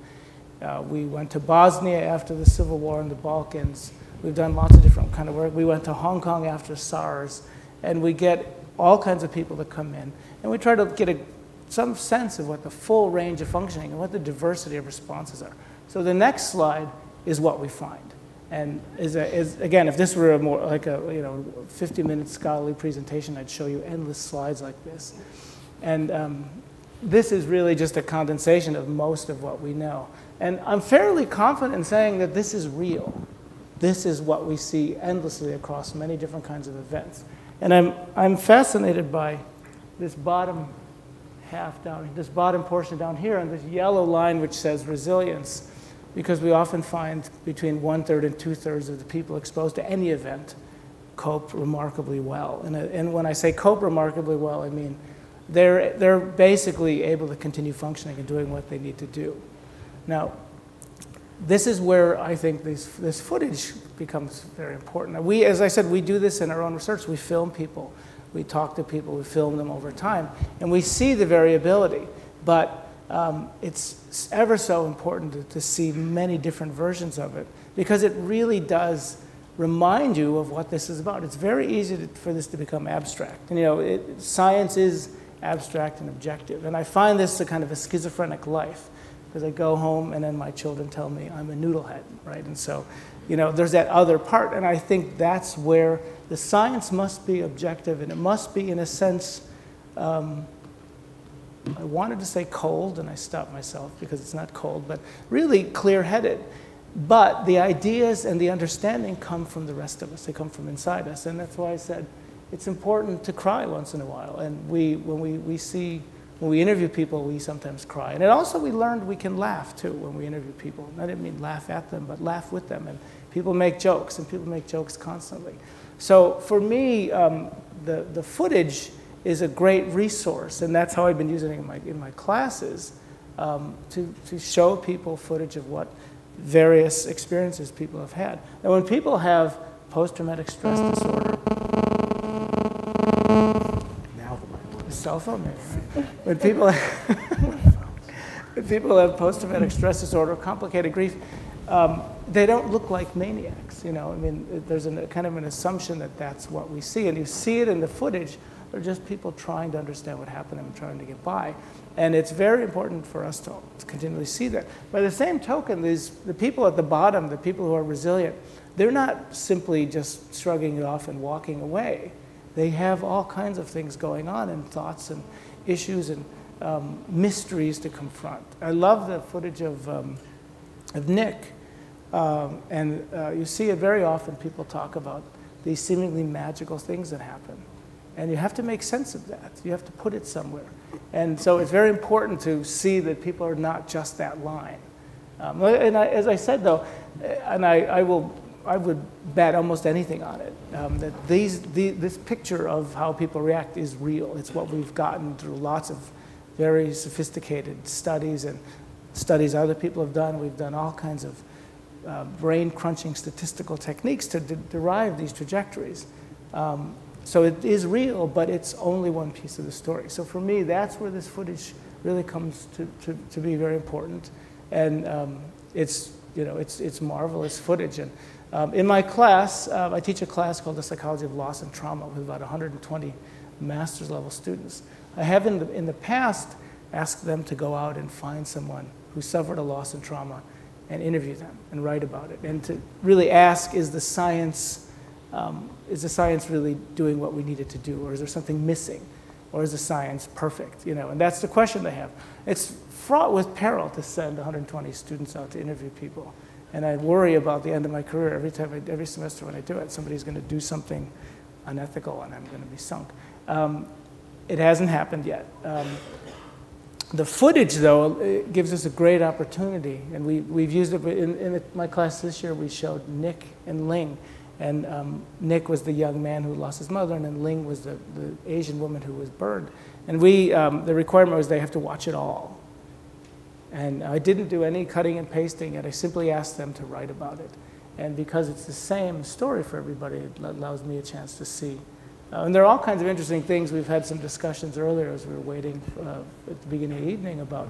we went to Bosnia after the Civil War in the Balkans. We've done lots of different kind of work. We went to Hong Kong after SARS, and we get all kinds of people to come in. And we try to get some sense of what the full range of functioning and what the diversity of responses are. So the next slide is what we find. And again, if this were more like a 50-minute scholarly presentation, I'd show you endless slides like this. And this is really just a condensation of most of what we know. And I'm fairly confident in saying that this is real. This is what we see endlessly across many different kinds of events. And I'm fascinated by this bottom half down, this bottom portion down here, and this yellow line which says resilience, because we often find between 1/3 and 2/3 of the people exposed to any event cope remarkably well. And when I say cope remarkably well, I mean they're basically able to continue functioning and doing what they need to do. Now, this is where I think this footage becomes very important. We, as I said, we do this in our own research. We film people. We talk to people. We film them over time. And we see the variability. But it's ever so important to see many different versions of it, because it really does remind you of what this is about. It's very easy for this to become abstract. And, you know, science is abstract and objective. And I find this a kind of a schizophrenic life, because I go home and then my children tell me I'm a noodlehead, right? And so, you know, there's that other part. And I think that's where the science must be objective, and it must be, in a sense, I wanted to say cold, and I stopped myself because it's not cold, but really clear-headed. But the ideas and the understanding come from the rest of us. They come from inside us. And that's why I said it's important to cry once in a while. And when we interview people, we sometimes cry. And also we learned we can laugh, too, when we interview people. I didn't mean laugh at them, but laugh with them. And people make jokes, and people make jokes constantly. So for me, the footage is a great resource, and that's how I've been using it in my classes, to show people footage of what various experiences people have had. And when people have post-traumatic stress disorder, cell phone maybe, right? When people have post-traumatic stress disorder, complicated grief, they don't look like maniacs. You know, I mean, there's kind of an assumption that that's what we see, and you see it in the footage. They're just people trying to understand what happened and trying to get by. And it's very important for us to continually see that. By the same token, the people at the bottom, the people who are resilient, they're not simply just shrugging it off and walking away. They have all kinds of things going on, and thoughts and issues and mysteries to confront. I love the footage of Nick. You see it very often. People talk about these seemingly magical things that happen. And you have to make sense of that. You have to put it somewhere. And so it's very important to see that people are not just that line. As I said, though, and I would bet almost anything on it, that this picture of how people react is real. It's what we've gotten through lots of very sophisticated studies and studies other people have done. We've done all kinds of brain-crunching statistical techniques to derive these trajectories. So it is real, but it's only one piece of the story. So for me, that's where this footage really comes to be very important. And it's marvelous footage. And in my class, I teach a class called The Psychology of Loss and Trauma with about 120 master's level students. I have in the past asked them to go out and find someone who suffered a loss and trauma and interview them and write about it. And to really ask, is the science really doing what we need it to do, or is there something missing, or is the science perfect? You know, and that's the question they have. It's fraught with peril to send 120 students out to interview people, and I worry about the end of my career every semester when I do it. Somebody's going to do something unethical, and I'm going to be sunk. It hasn't happened yet. The footage, though, it gives us a great opportunity, and we've used it in my class this year. We showed Nick and Ling. And Nick was the young man who lost his mother, and then Ling was the Asian woman who was burned. And the requirement was they have to watch it all. And I didn't do any cutting and pasting, and I simply asked them to write about it. And because it's the same story for everybody, it allows me a chance to see. And there are all kinds of interesting things. We've had some discussions earlier as we were waiting at the beginning of the evening about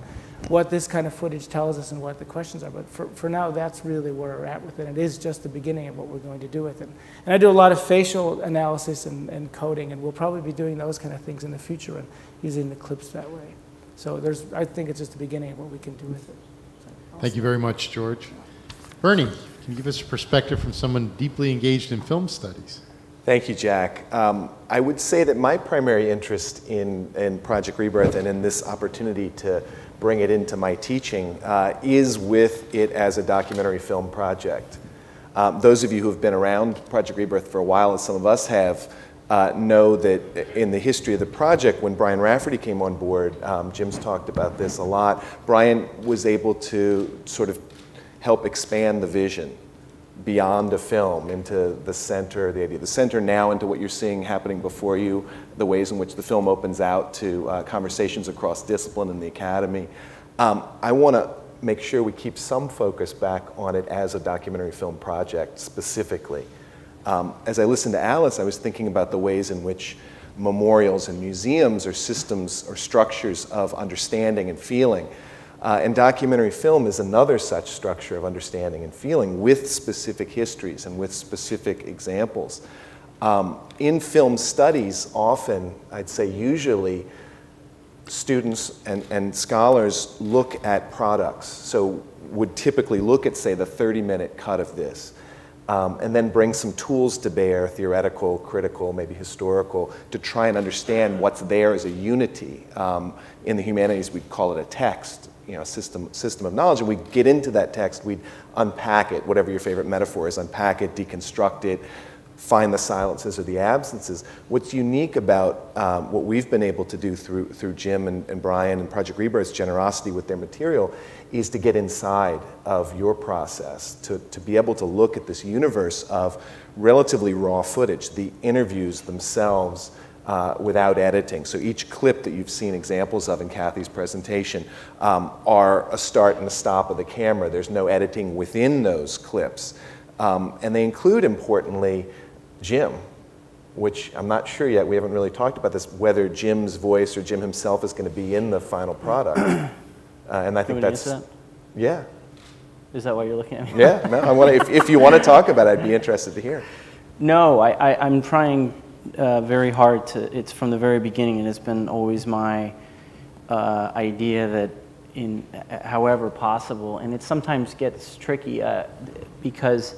what this kind of footage tells us and what the questions are. But for now, that's really where we're at with it. It is just the beginning of what we're going to do with it. And I do a lot of facial analysis and coding, and we'll probably be doing those kind of things in the future and using the clips that way. So I think it's just the beginning of what we can do with it. Thank you very much, George. Bernie, can you give us a perspective from someone deeply engaged in film studies? Thank you, Jack. I would say that my primary interest in Project Rebirth and in this opportunity to bring it into my teaching is with it as a documentary film project. Those of you who have been around Project Rebirth for a while, as some of us have, know that in the history of the project, when Brian Rafferty came on board, Jim's talked about this a lot, Brian was able to sort of help expand the vision beyond a film into the center, the idea of the center now into what you're seeing happening before you, the ways in which the film opens out to conversations across discipline in the academy. I want to make sure we keep some focus back on it as a documentary film project specifically. As I listened to Alice, I was thinking about the ways in which memorials and museums are systems or structures of understanding and feeling. And documentary film is another such structure of understanding and feeling with specific histories and with specific examples. In film studies, often, I'd say usually, students and scholars look at products. So would typically look at, say, the 30-minute cut of this, and then bring some tools to bear, theoretical, critical, maybe historical, to try and understand what's there as a unity. In the humanities, we'd call it a text, you know, system of knowledge, and we'd get into that text, we'd unpack it, whatever your favorite metaphor is, unpack it, deconstruct it, find the silences or the absences. What's unique about what we've been able to do through Jim and Brian and Project Rebirth's generosity with their material is to get inside of your process, to be able to look at this universe of relatively raw footage, the interviews themselves, without editing. So each clip that you've seen examples of in Kathy's presentation are a start and a stop of the camera. There's no editing within those clips. And they include, importantly, Jim, which I'm not sure yet, we haven't really talked about this, whether Jim's voice or Jim himself is going to be in the final product. And I think that's... Yeah. Is that why you're looking at me? Yeah, no, I want to, if you want to talk about it, I'd be interested to hear. No, I'm trying very hard to, it's from the very beginning, and it's been always my idea that in however possible, and it sometimes gets tricky because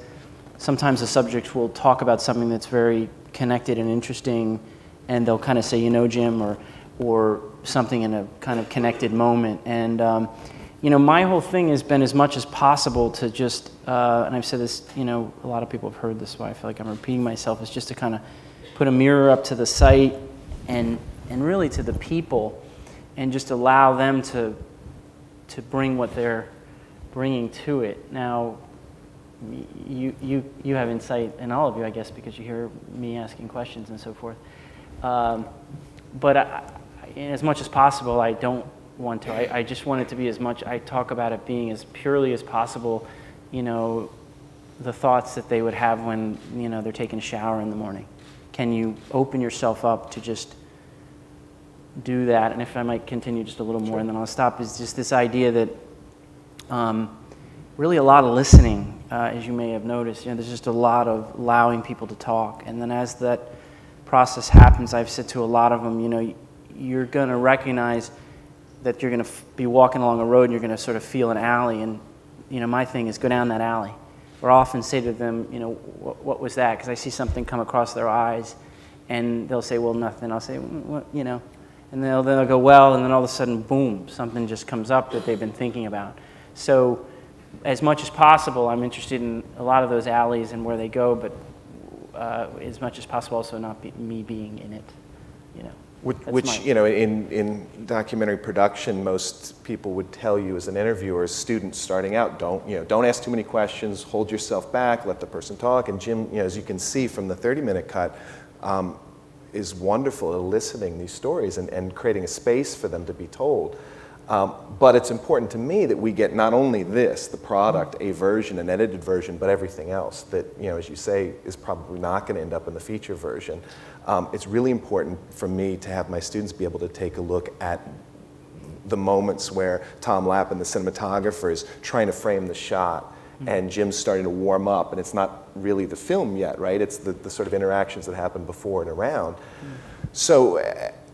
sometimes the subjects will talk about something that's very connected and interesting, and they'll kind of say, you know, Jim, or something in a kind of connected moment. And you know, my whole thing has been as much as possible to just, and I've said this, you know, a lot of people have heard this, so I feel like I'm repeating myself, is just to kind of put a mirror up to the site and really to the people, and just allow them to bring what they're bringing to it. Now, you have insight, and all of you, I guess, because you hear me asking questions and so forth. But as much as possible, I don't want to. I just want it to be as much, I talk about it being as purely as possible, you know, the thoughts that they would have when, you know, they're taking a shower in the morning. Can you open yourself up to just do that? And if I might continue just a little more, and then I'll stop, is just this idea that really a lot of listening, as you may have noticed. You know, there's just a lot of allowing people to talk. And then as that process happens, I've said to a lot of them, you know, you're going to recognize that you're going to be walking along a road and you're going to sort of feel an alley. And, you know, my thing is go down that alley. Or I'll often say to them, you know, what was that? Because I see something come across their eyes, and they'll say, well, nothing. I'll say, what, you know, and then they'll go, well, and then all of a sudden, boom, something just comes up that they've been thinking about. So as much as possible, I'm interested in a lot of those alleys and where they go, but as much as possible also not me being in it, you know. Which you know, in documentary production, most people would tell you as an interviewer, as students starting out, don't ask too many questions, hold yourself back, let the person talk. And Jim, you know, as you can see from the 30-minute cut, is wonderful at eliciting these stories and creating a space for them to be told. But it's important to me that we get not only this, the product, a version, an edited version, but everything else that, you know, as you say, is probably not going to end up in the feature version. It's really important for me to have my students be able to take a look at the moments where Tom Lappin, the cinematographer, is trying to frame the shot, and Jim's starting to warm up, and it's not really the film yet, right? It's the sort of interactions that happen before and around. So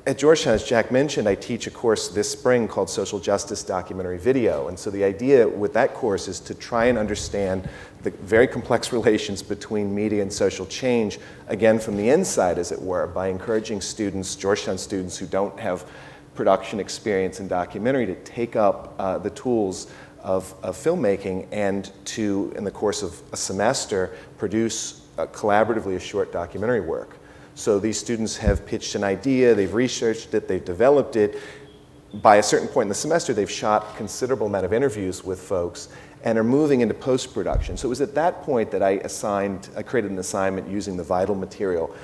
at Georgetown, as Jack mentioned, I teach a course this spring called Social Justice Documentary Video. And so the idea with that course is to try and understand the very complex relations between media and social change, again, from the inside, as it were, by encouraging students, Georgetown students who don't have production experience in documentary, to take up the tools of filmmaking and to, in the course of a semester, produce collaboratively a short documentary work. So these students have pitched an idea, they've researched it, they've developed it. By a certain point in the semester, they've shot a considerable amount of interviews with folks, and are moving into post-production. So it was at that point that I created an assignment using the Vital material.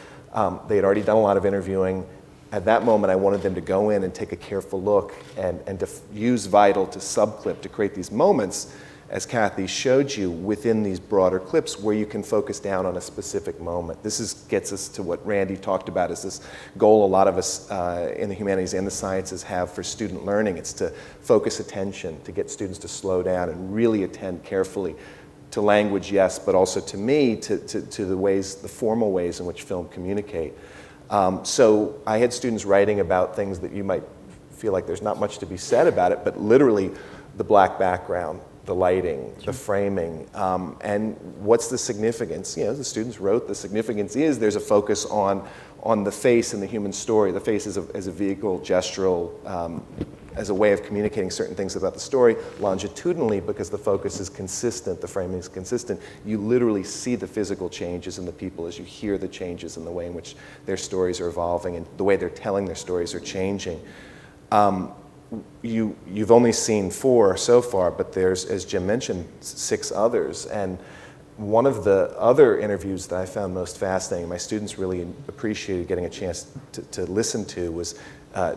They had already done a lot of interviewing. At that moment, I wanted them to go in and take a careful look and to use Vital to subclip to create these moments, as Kathy showed you, within these broader clips where you can focus down on a specific moment. This gets us to what Randy talked about as this goal a lot of us in the humanities and the sciences have for student learning. It's to focus attention, to get students to slow down and really attend carefully to language, yes, but also to me, to the formal ways in which film communicate. So I had students writing about things that you might feel like there's not much to be said about it, but literally the black background, the lighting, the framing, and what's the significance? The students wrote the significance is there's a focus on the face and the human story. The face as a vehicle, gestural, as a way of communicating certain things about the story, longitudinally, because the focus is consistent, the framing is consistent. You literally see the physical changes in the people as you hear the changes in the way in which their stories are evolving and the way they're telling their stories are changing. You've only seen 4 so far, but there's, as Jim mentioned, 6 others. And one of the other interviews that I found most fascinating, my students really appreciated getting a chance to listen to, was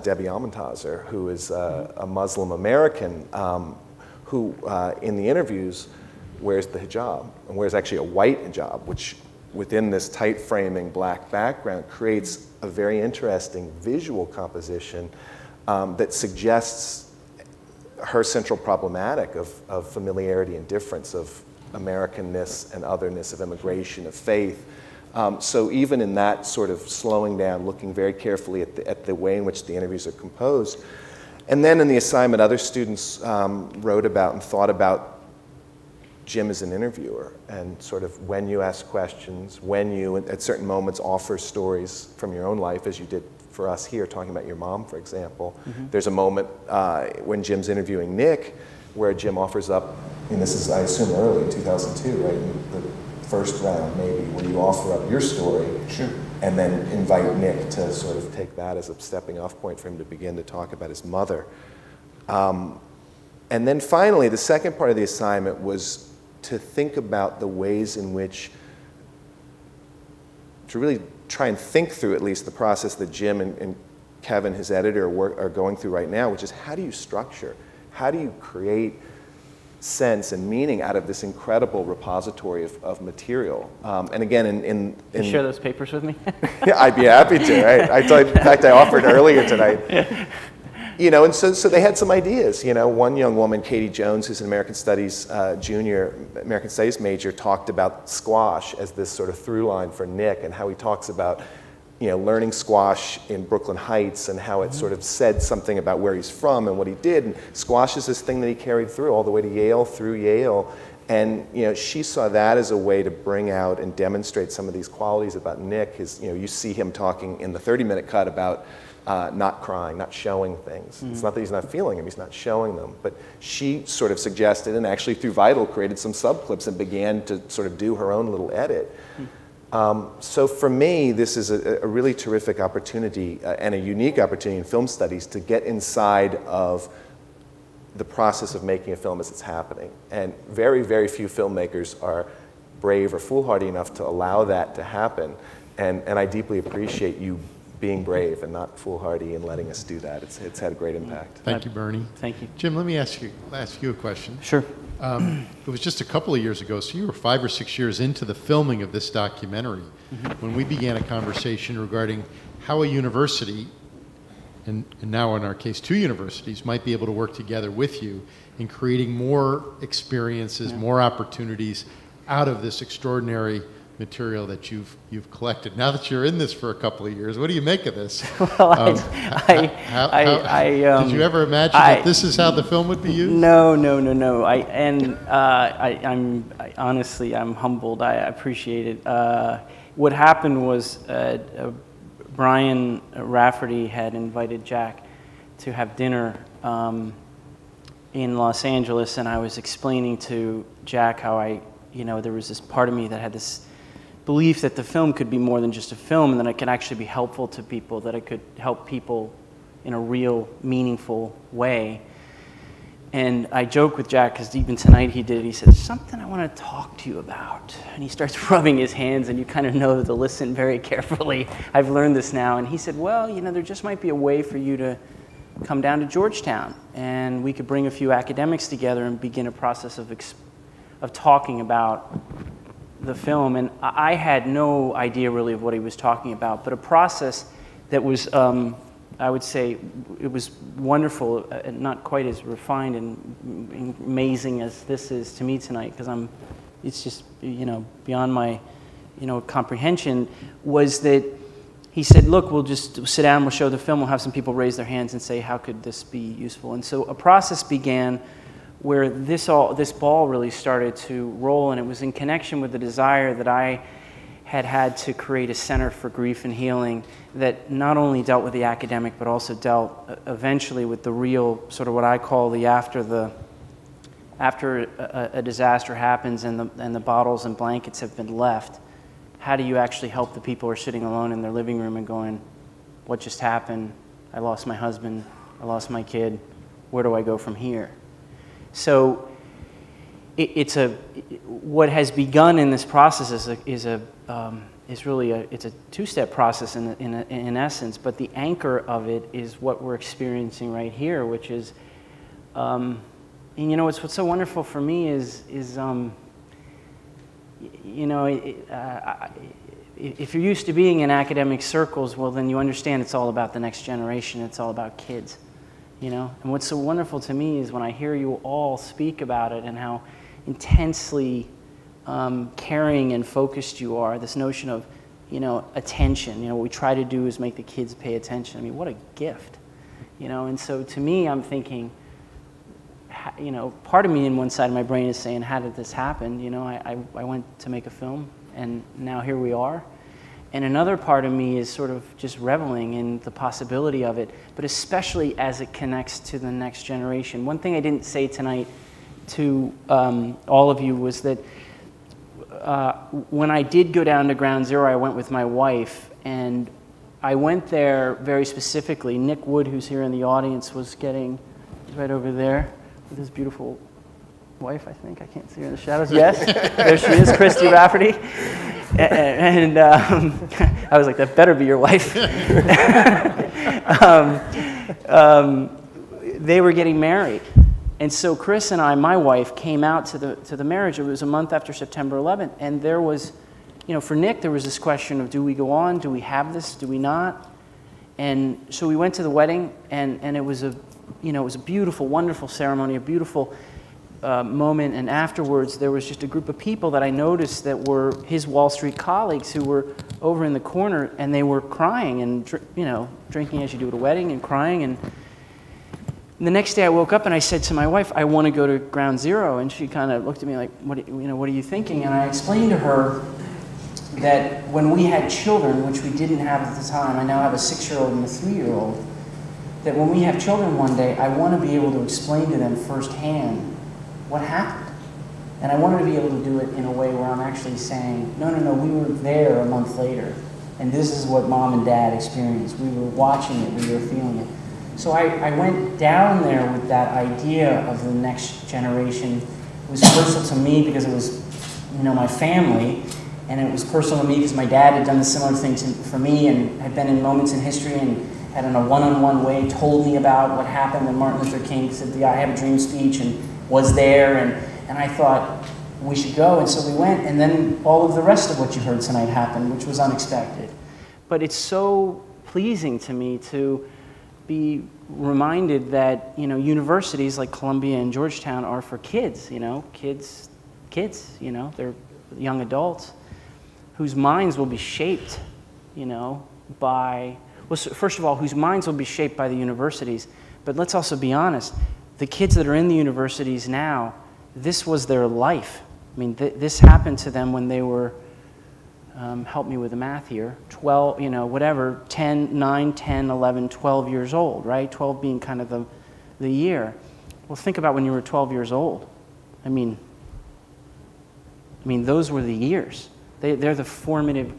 Debbie Almontazer, who is a Muslim American who, in the interviews, wears the hijab, and wears actually a white hijab, which within this tight framing black background creates a very interesting visual composition that suggests her central problematic of familiarity and difference, of Americanness and otherness, of immigration, of faith. So even in that sort of slowing down, looking very carefully at the way in which the interviews are composed. And then in the assignment, other students wrote about and thought about Jim as an interviewer, and sort of when you ask questions, when you, at certain moments, offer stories from your own life, as you did for us here, talking about your mom, for example. Mm-hmm. There's a moment when Jim's interviewing Nick, where Jim offers up, and this is, I assume, early, 2002, right? In the first round, maybe, where you offer up your story, sure, and then invite Nick to sort of take that as a stepping off point for him to begin to talk about his mother. And then finally, the second part of the assignment was to think about the ways in which, to really try and think through at least the process that Jim and Kevin, his editor, are going through right now, which is how do you structure, how do you create sense and meaning out of this incredible repository of material. And again, in Can you share those papers with me? Yeah, I'd be happy to. Right? In fact, I offered earlier tonight. Yeah. And so they had some ideas. One young woman, Katie Jones, who's an American Studies American Studies major, talked about squash as this sort of through line for Nick, and how he talks about learning squash in Brooklyn Heights, and how it sort of said something about where he's from and what he did. And squash is this thing that he carried through all the way to Yale, through Yale. And she saw that as a way to bring out and demonstrate some of these qualities about Nick. You see him talking in the 30-minute cut about not crying, not showing things. Mm-hmm. It's not that he's not feeling them, he's not showing them. But she sort of suggested, and actually through Vital created some subclips and began to sort of do her own little edit. Mm-hmm. So for me, this is a really terrific opportunity and a unique opportunity in film studies to get inside of the process of making a film as it's happening. And very, very few filmmakers are brave or foolhardy enough to allow that to happen. And I deeply appreciate you being brave and not foolhardy and letting us do that. It's had a great impact. Thank you, Bernie. Thank you. Jim, let me ask you a question. Sure. It was just a couple of years ago, so you were 5 or 6 years into the filming of this documentary, when we began a conversation regarding how a university, and now in our case 2 universities, might be able to work together with you in creating more experiences, more opportunities out of this extraordinary material that you've collected. Now that you're in this for a couple of years, what do you make of this? Well, did you ever imagine that this is how the film would be used? No. I'm honestly, I'm humbled. I appreciate it. What happened was Brian Rafferty had invited Jack to have dinner in Los Angeles, and I was explaining to Jack how there was this part of me that had this belief that the film could be more than just a film, and that it could actually be helpful to people, that it could help people in a real, meaningful way. And I joke with Jack, because even tonight he said, something I want to talk to you about. And he starts rubbing his hands, and you kind of know to listen very carefully. I've learned this now. And he said, well, you know, there just might be a way for you to come down to Georgetown, and we could bring a few academics together and begin a process of talking about the film. And I had no idea really of what he was talking about, but a process that was, I would say, it was wonderful, and not quite as refined and amazing as this is to me tonight, because it's just, you know, beyond my, you know, comprehension, was that he said, look, we'll just sit down, we'll show the film, we'll have some people raise their hands and say, how could this be useful? And so a process began where this ball really started to roll, and it was in connection with the desire that I had to create a center for grief and healing that not only dealt with the academic, but also dealt eventually with the real, sort of what I call the after a disaster happens and the bottles and blankets have been left. How do you actually help the people who are sitting alone in their living room and going, what just happened? I lost my husband, I lost my kid, where do I go from here? So what has begun in this process is really a two-step process in essence, but the anchor of it is what we're experiencing right here, which is, and you know, what's so wonderful for me is you know, if you're used to being in academic circles, well, then you understand it's all about the next generation, it's all about kids, you know? And what's so wonderful to me is when I hear you all speak about it and how intensely caring and focused you are, this notion of, you know, attention. You know, what we try to do is make the kids pay attention. I mean, what a gift, you know? And so to me, I'm thinking, you know, part of me in one side of my brain is saying, how did this happen? You know, I went to make a film, and now here we are. And another part of me is sort of just reveling in the possibility of it, but especially as it connects to the next generation. One thing I didn't say tonight to all of you was that when I did go down to Ground Zero, I went with my wife, and I went there very specifically. Nick Wood, who's here in the audience, was getting right over there with his beautiful wife, I think. I can't see her in the shadows. Yes, there she is, Christy Rafferty. And I was like, that better be your wife. They were getting married. And so Chris and I, my wife, came out to the marriage. It was a month after September 11th. And there was, you know, for Nick, there was this question of, do we go on? Do we have this? Do we not? And so we went to the wedding, and it was a, you know, it was a beautiful, wonderful ceremony, a beautiful moment. And afterwards, there was just a group of people that I noticed that were his Wall Street colleagues who were over in the corner, and they were crying and, you know, drinking as you do at a wedding and crying. And the next day I woke up and I said to my wife, I want to go to Ground Zero. And she kind of looked at me like, what are you thinking? And I explained to her that when we had children, which we didn't have at the time, I now have a 6-year-old and a 3-year-old, that when we have children one day, I want to be able to explain to them firsthand what happened. And I wanted to be able to do it in a way where I'm actually saying, no, we were there a month later, and this is what Mom and Dad experienced. We were watching it, we were feeling it. So I went down there with that idea of the next generation. It was personal to me because it was, you know, my family, and it was personal to me because my dad had done a similar thing for me and had been in moments in history and had in a one-on-one way told me about what happened when Martin Luther King said the I Have a Dream speech and was there, and I thought we should go, and so we went, and then all of the rest of what you heard tonight happened, which was unexpected. But it's so pleasing to me to be reminded that, you know, universities like Columbia and Georgetown are for kids, you know, kids, you know, they're young adults whose minds will be shaped, you know, by, well, first of all, whose minds will be shaped by the universities, but let's also be honest, the kids that are in the universities now, this was their life. I mean, this happened to them when they were, help me with the math here, 12, you know, whatever, 9, 10, 11, 12 years old, right? 12 being kind of the year. Well, think about when you were 12 years old. I mean, those were the years. They're the formative,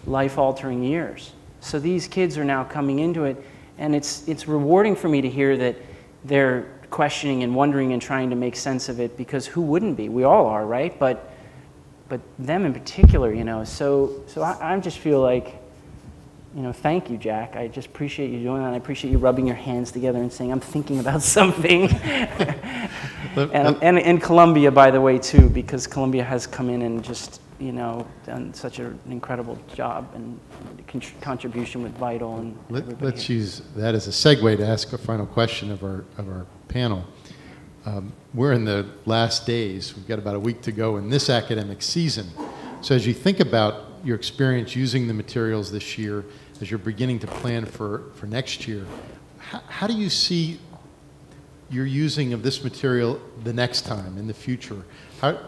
life-altering years. So these kids are now coming into it, and it's rewarding for me to hear that they're questioning and wondering and trying to make sense of it, because who wouldn't be? We all are, right? But them in particular, you know. So I just feel like, you know, thank you, Jack. I just appreciate you doing that. I appreciate you rubbing your hands together and saying, I'm thinking about something. and Columbia, by the way, too, because Columbia has come in and just, you know, done such an incredible job, and contribution with Vital. And let's use that as a segue to ask a final question of our panel. We're in the last days. We've got about a week to go in this academic season. So as you think about your experience using the materials this year, as you're beginning to plan for next year, how do you see your using of this material the next time, in the future?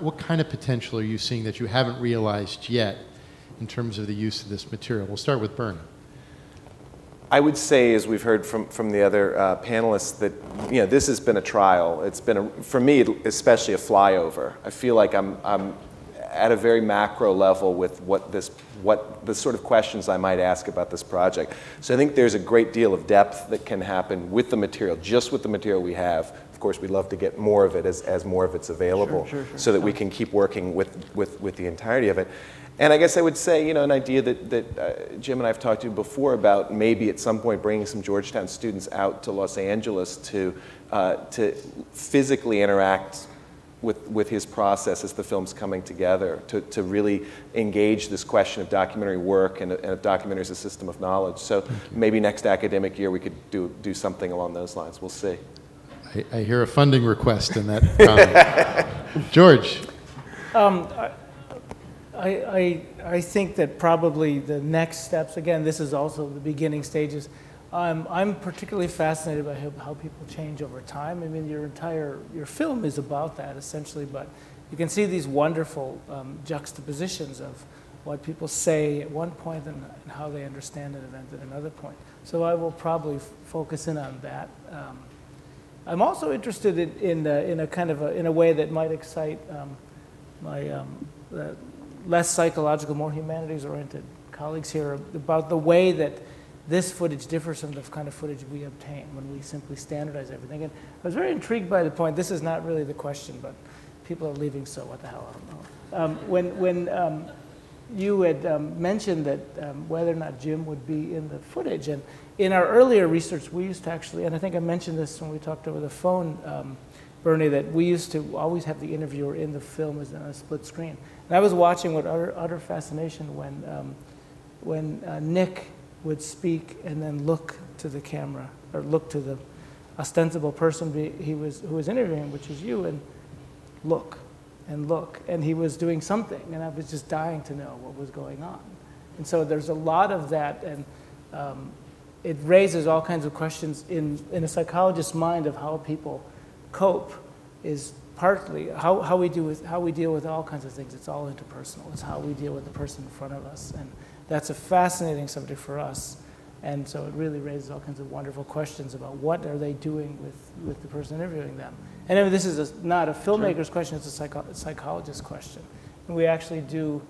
What kind of potential are you seeing that you haven't realized yet in terms of the use of this material? We'll start with Bernie. I would say, as we've heard from the other panelists, that, you know, this has been a trial. It's been, for me, especially a flyover. I feel like I'm at a very macro level with what the sort of questions I might ask about this project. So I think there's a great deal of depth that can happen with the material, just with the material we have. Of course, we'd love to get more of it as more of it's available, sure. So that we can keep working with the entirety of it. And I guess I would say, you know, an idea that Jim and I have talked to before about maybe at some point bringing some Georgetown students out to Los Angeles to physically interact with his process as the film's coming together, to really engage this question of documentary work and of documentary as a system of knowledge. So maybe next academic year we could do something along those lines. We'll see. I hear a funding request in that comment. George. I think that probably the next steps, again, this is also the beginning stages. I'm particularly fascinated by how people change over time. I mean, your film is about that, essentially, but you can see these wonderful juxtapositions of what people say at one point and how they understand an event at another point. So I will probably focus in on that. I'm also interested in a kind of in a way that might excite my less psychological, more humanities-oriented colleagues here about the way that this footage differs from the kind of footage we obtain when we simply standardize everything. And I was very intrigued by the point, this is not really the question, but people are leaving, so what the hell, I don't know. When you had mentioned that whether or not Jim would be in the footage, and in our earlier research, we used to actually, and I think I mentioned this when we talked over the phone, Bernie, that we used to always have the interviewer in the film as on a split screen. And I was watching with utter fascination when Nick would speak and then look to the camera, or look to the ostensible person who was interviewing, which is you, and look, and he was doing something, and I was just dying to know what was going on. And so there's a lot of that, and it raises all kinds of questions in a psychologist's mind of how people cope. Is partly how we deal with all kinds of things. It's all interpersonal. It's how we deal with the person in front of us, and that's a fascinating subject for us. And so it really raises all kinds of wonderful questions about what are they doing with the person interviewing them. And I mean, this is not a filmmaker's question; it's a psychologist's question. And we actually do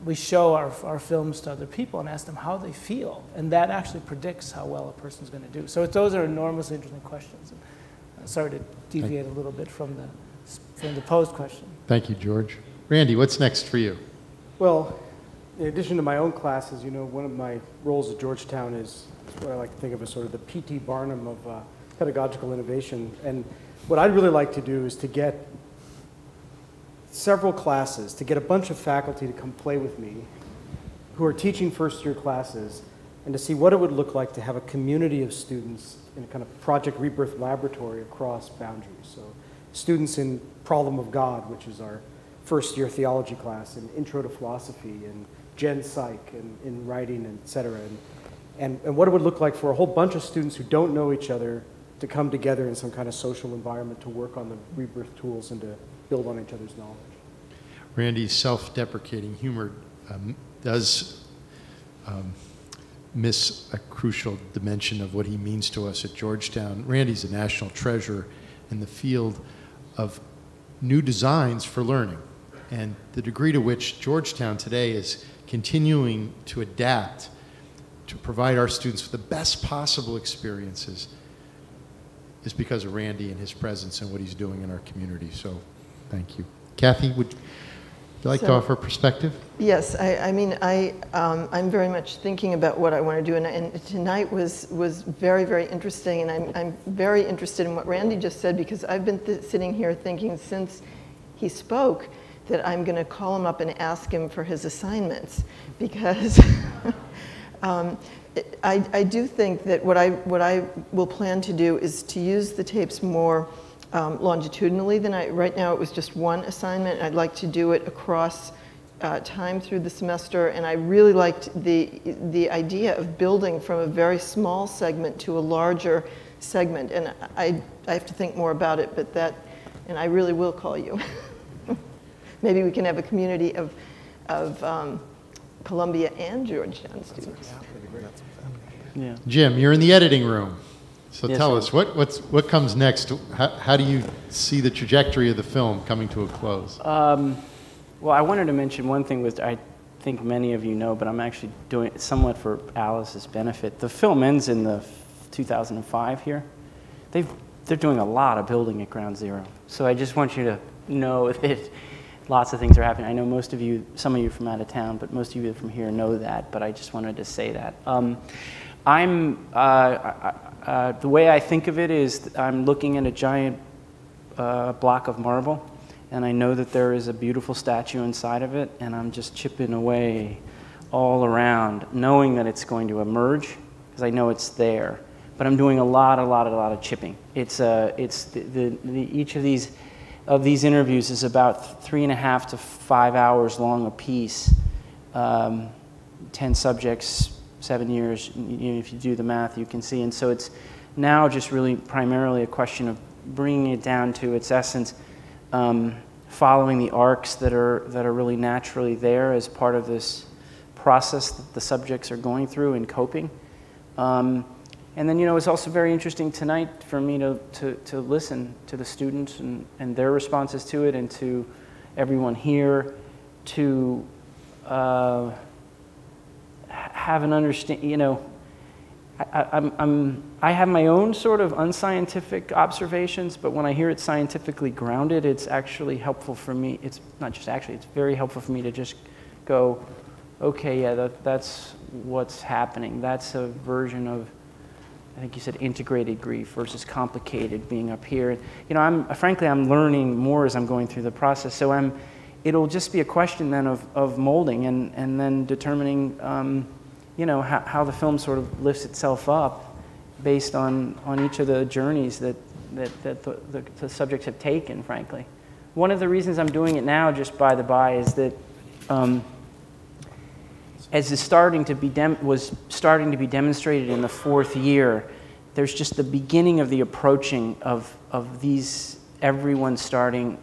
we show our films to other people and ask them how they feel, and that actually predicts how well a person's going to do. So those are enormously interesting questions. Sorry to deviate a little bit from the posed question. Thank you, George. Randy, what's next for you? Well, in addition to my own classes, you know, one of my roles at Georgetown is what I like to think of as sort of the P.T. Barnum of pedagogical innovation. And what I'd really like to do is to get several classes, to get a bunch of faculty to come play with me who are teaching first-year classes, and to see what it would look like to have a community of students in a kind of Project Rebirth laboratory across boundaries. So students in Problem of God, which is our first-year theology class, and Intro to Philosophy, and Gen Psych, and in writing, and et cetera. And what it would look like for a whole bunch of students who don't know each other to come together in some kind of social environment to work on the rebirth tools and to build on each other's knowledge. Randy's self-deprecating humor does miss a crucial dimension of what he means to us at Georgetown. Randy's a national treasure in the field of new designs for learning, and the degree to which Georgetown today is continuing to adapt to provide our students with the best possible experiences is because of Randy and his presence and what he's doing in our community. So thank you. Kathy, would you like to offer perspective? Yes, I'm very much thinking about what I want to do, and tonight was very, very interesting, and I'm very interested in what Randy just said, because I've been sitting here thinking since he spoke that I'm going to call him up and ask him for his assignments, because I do think that what I will plan to do is to use the tapes more longitudinally than right now. It was just one assignment. I'd like to do it across time through the semester, and I really liked the idea of building from a very small segment to a larger segment, and I have to think more about it, and I really will call you. Maybe we can have a community of Columbia and Georgetown students. Yeah. Jim, you're in the editing room. So Yes, tell sir. us, what comes next? How do you see the trajectory of the film coming to a close? Well, I wanted to mention one thing, which I think many of you know, but I'm actually doing it somewhat for Alice's benefit. The film ends in the 2005 here. They're doing a lot of building at Ground Zero. So I just want you to know that lots of things are happening. I know most of you, some of you from out of town, but most of you from here know that, but I just wanted to say that. The way I think of it is I'm looking at a giant block of marble, and I know that there is a beautiful statue inside of it, and I'm just chipping away all around, knowing that it's going to emerge, because I know it's there. But I'm doing a lot of chipping. It's each of these interviews is about 3.5 to 5 hours long a piece, 10 subjects, 7 years, if you do the math, you can see. And so it's now just really primarily a question of bringing it down to its essence, following the arcs that are really naturally there as part of this process that the subjects are going through in coping. And then, it's also very interesting tonight for me to listen to the students and their responses to it, and to everyone here to have an understanding. I have my own sort of unscientific observations, but when I hear it scientifically grounded, it's actually helpful for me. It's not just actually, it's very helpful for me to just go, okay, yeah, that's what's happening. That's a version of, I think you said integrated grief versus complicated being up here. Frankly, I'm learning more as I'm going through the process. So it'll just be a question then of molding and then determining, how the film sort of lifts itself up based on each of the journeys that the subjects have taken, frankly. One of the reasons I'm doing it now, just by the by, is that as is starting to be demonstrated in the 4th year, there's just the beginning of the approaching of everyone starting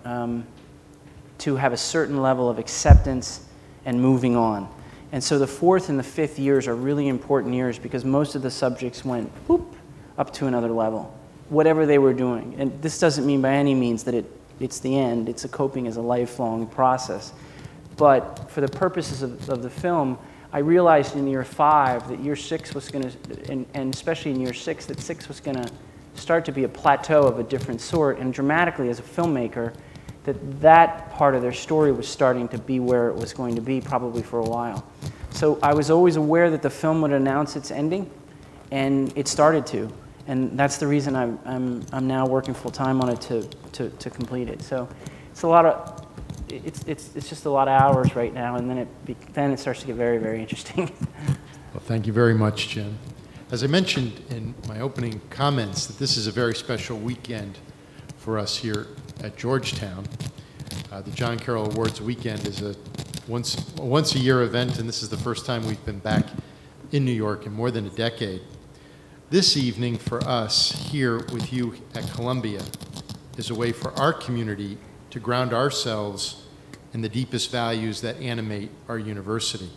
to have a certain level of acceptance and moving on. And so the 4th and the 5th years are really important years, because most of the subjects went whoop, up to another level, whatever they were doing. And this doesn't mean by any means that it's the end. It's a coping as a lifelong process. But for the purposes of the film, I realized in year 5 that year 6 was going to, and especially in year 6, that 6 was going to start to be a plateau of a different sort. And dramatically, as a filmmaker, that part of their story was starting to be where it was going to be probably for a while. So I was always aware that the film would announce its ending, and it started to. And that's the reason I'm now working full time on it to complete it. So it's a lot of, it's just a lot of hours right now, and then it starts to get very, very interesting. Well, thank you very much, Jim. As I mentioned in my opening comments, that this is a very special weekend for us here at Georgetown. The John Carroll Awards weekend is a once a year event, and this is the first time we've been back in New York in more than a decade. This evening for us here with you at Columbia is a way for our community to ground ourselves in the deepest values that animate our university.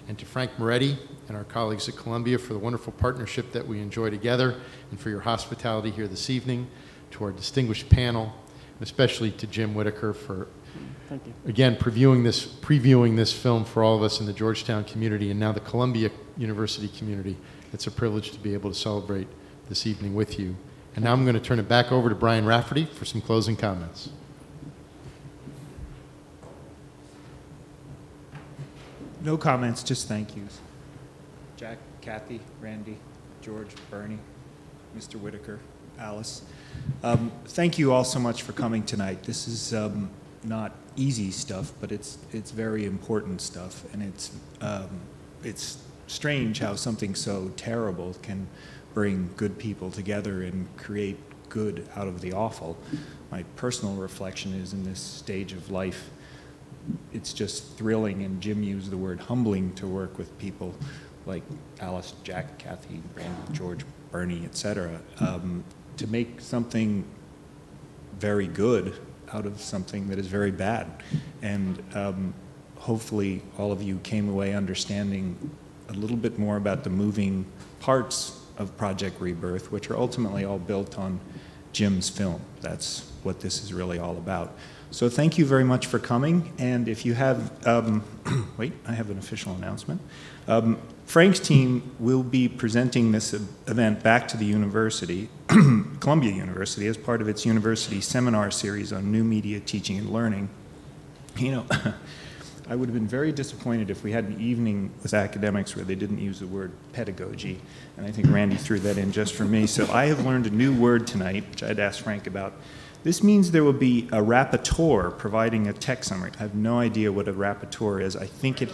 And to Frank Moretti and our colleagues at Columbia for the wonderful partnership that we enjoy together, and for your hospitality here this evening, to our distinguished panel, and especially to Jim Whitaker for, Thank you. Again, previewing this film for all of us in the Georgetown community and now the Columbia University community. It's a privilege to be able to celebrate this evening with you And now I'm going to turn it back over to Brian Rafferty for some closing comments. No comments, just thank yous. Jack, Kathy, Randy, George, Bernie, Mr. Whitaker, Alice. Thank you all so much for coming tonight. This is not easy stuff, but it's very important stuff, and it's strange how something so terrible can bring good people together and create good out of the awful. My personal reflection is, in this stage of life, it's just thrilling, and Jim used the word humbling, to work with people like Alice, Jack, Kathy, Randall, George, Bernie, etc., to make something very good out of something that is very bad. And hopefully all of you came away understanding a little bit more about the moving parts of Project Rebirth, which are ultimately all built on Jim's film. That's what this is really all about. So thank you very much for coming, and if you have, wait, I have an official announcement. Frank's team will be presenting this event back to the university, Columbia University, as part of its university seminar series on new media teaching and learning. You know, I would have been very disappointed if we had an evening with academics where they didn't use the word pedagogy, and I think Randy threw that in just for me. So I have learned a new word tonight, which I'd asked Frank about. This means there will be a rapporteur providing a text summary. I have no idea what a rapporteur is. I think it,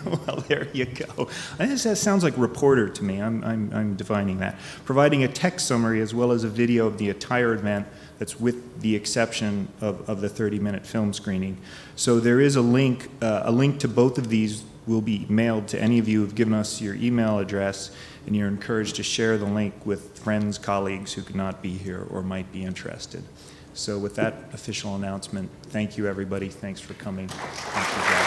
well, there you go. That sounds like reporter to me. I'm defining that. Providing a text summary as well as a video of the entire event, that's with the exception of the 30-minute film screening. So there is a link to both of these will be mailed to any of you who have given us your email address, and you're encouraged to share the link with friends, colleagues who could not be here or might be interested. So with that official announcement, thank you, everybody. Thanks for coming. Thank you, Jack.